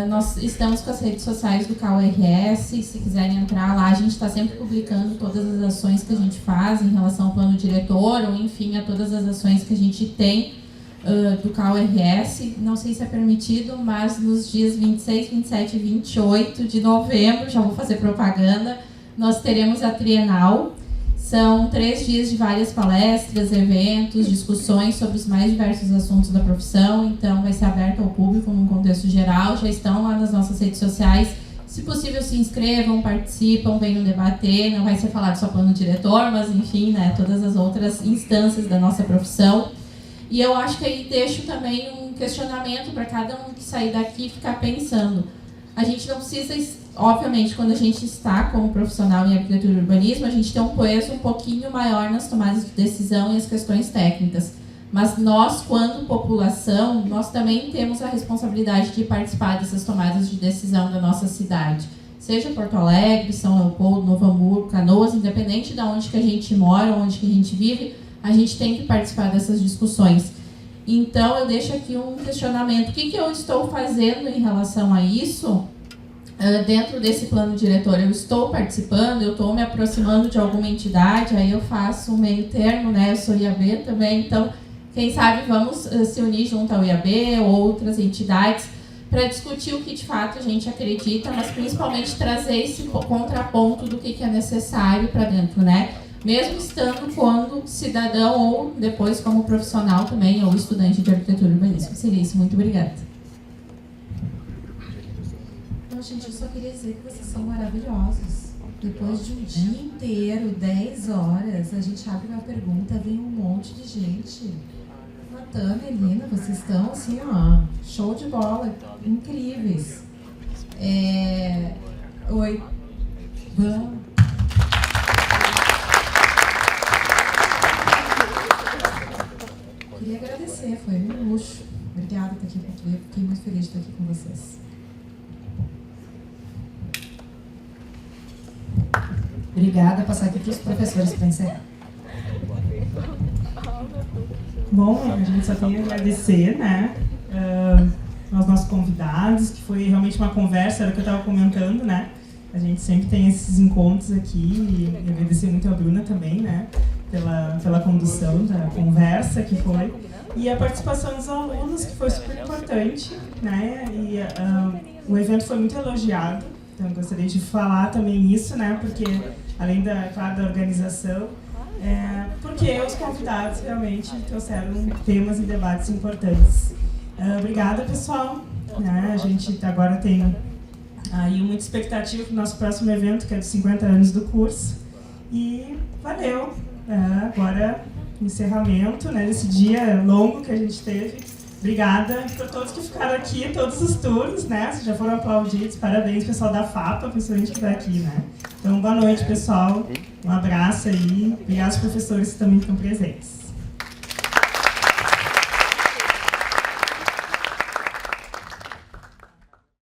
Nós estamos com as redes sociais do CAURS, se quiserem entrar lá, a gente está sempre publicando todas as ações que a gente faz em relação ao plano diretor, ou enfim, a todas as ações que a gente tem do CAURS. Não sei se é permitido, mas nos dias 26, 27 e 28 de novembro, já vou fazer propaganda, nós teremos a Trienal. São 3 dias de várias palestras, eventos, discussões sobre os mais diversos assuntos da profissão, então vai ser aberto ao público num contexto geral, já estão lá nas nossas redes sociais. Se possível, se inscrevam, participam, venham debater, não vai ser falado só plano diretor, mas enfim, né, todas as outras instâncias da nossa profissão. E eu acho que aí deixo também um questionamento para cada um que sair daqui ficar pensando. A gente não precisa, obviamente, quando a gente está como profissional em arquitetura e urbanismo, a gente tem um peso um pouquinho maior nas tomadas de decisão e as questões técnicas. Mas nós, quando população, nós também temos a responsabilidade de participar dessas tomadas de decisão da nossa cidade. Seja Porto Alegre, São Leopoldo, Novo Hamburgo, Canoas, independente de onde que a gente mora, onde que a gente vive, a gente tem que participar dessas discussões. Então, eu deixo aqui um questionamento. O que eu estou fazendo em relação a isso dentro desse plano diretor? Eu estou participando, eu estou me aproximando de alguma entidade, aí eu faço um meio termo, né? Eu sou IAB também, então, quem sabe vamos se unir junto ao IAB ou outras entidades para discutir o que de fato a gente acredita, mas principalmente trazer esse contraponto do que é necessário para dentro, né? Mesmo estando quando cidadão ou depois como profissional também, ou estudante de arquitetura e urbanismo. Seria isso. Muito obrigada. Então, gente, eu só queria dizer que vocês são maravilhosos. Depois de um dia inteiro, 10 horas, a gente abre uma pergunta, vem um monte de gente. Natan, Melina, vocês estão assim, ó, show de bola, incríveis. Oi, vamos. Queria agradecer, foi um luxo. Obrigada por estar aqui, fiquei muito feliz de estar aqui com vocês. Obrigada, passar aqui para os professores para encerrar. Bom, a gente só tem a agradecer, né, aos nossos convidados, que foi realmente uma conversa, era o que eu estava comentando, né, a gente sempre tem esses encontros aqui, e agradecer muito a Bruna também, né, pela condução da conversa que foi, e a participação dos alunos, que foi super importante, né, e o evento foi muito elogiado, então eu gostaria de falar também isso, né, porque além da organização, porque os convidados realmente trouxeram temas e debates importantes. Obrigada, pessoal, né, a gente agora tem aí muita expectativa para o nosso próximo evento, que é dos 50 anos do curso, e valeu! Agora, encerramento, né, desse dia longo que a gente teve. Obrigada por todos que ficaram aqui, todos os turnos, né? Vocês já foram aplaudidos. Parabéns, pessoal da FAPA, principalmente que está aqui, né? Então, boa noite, pessoal. Um abraço aí. Obrigado aos professores que também estão presentes.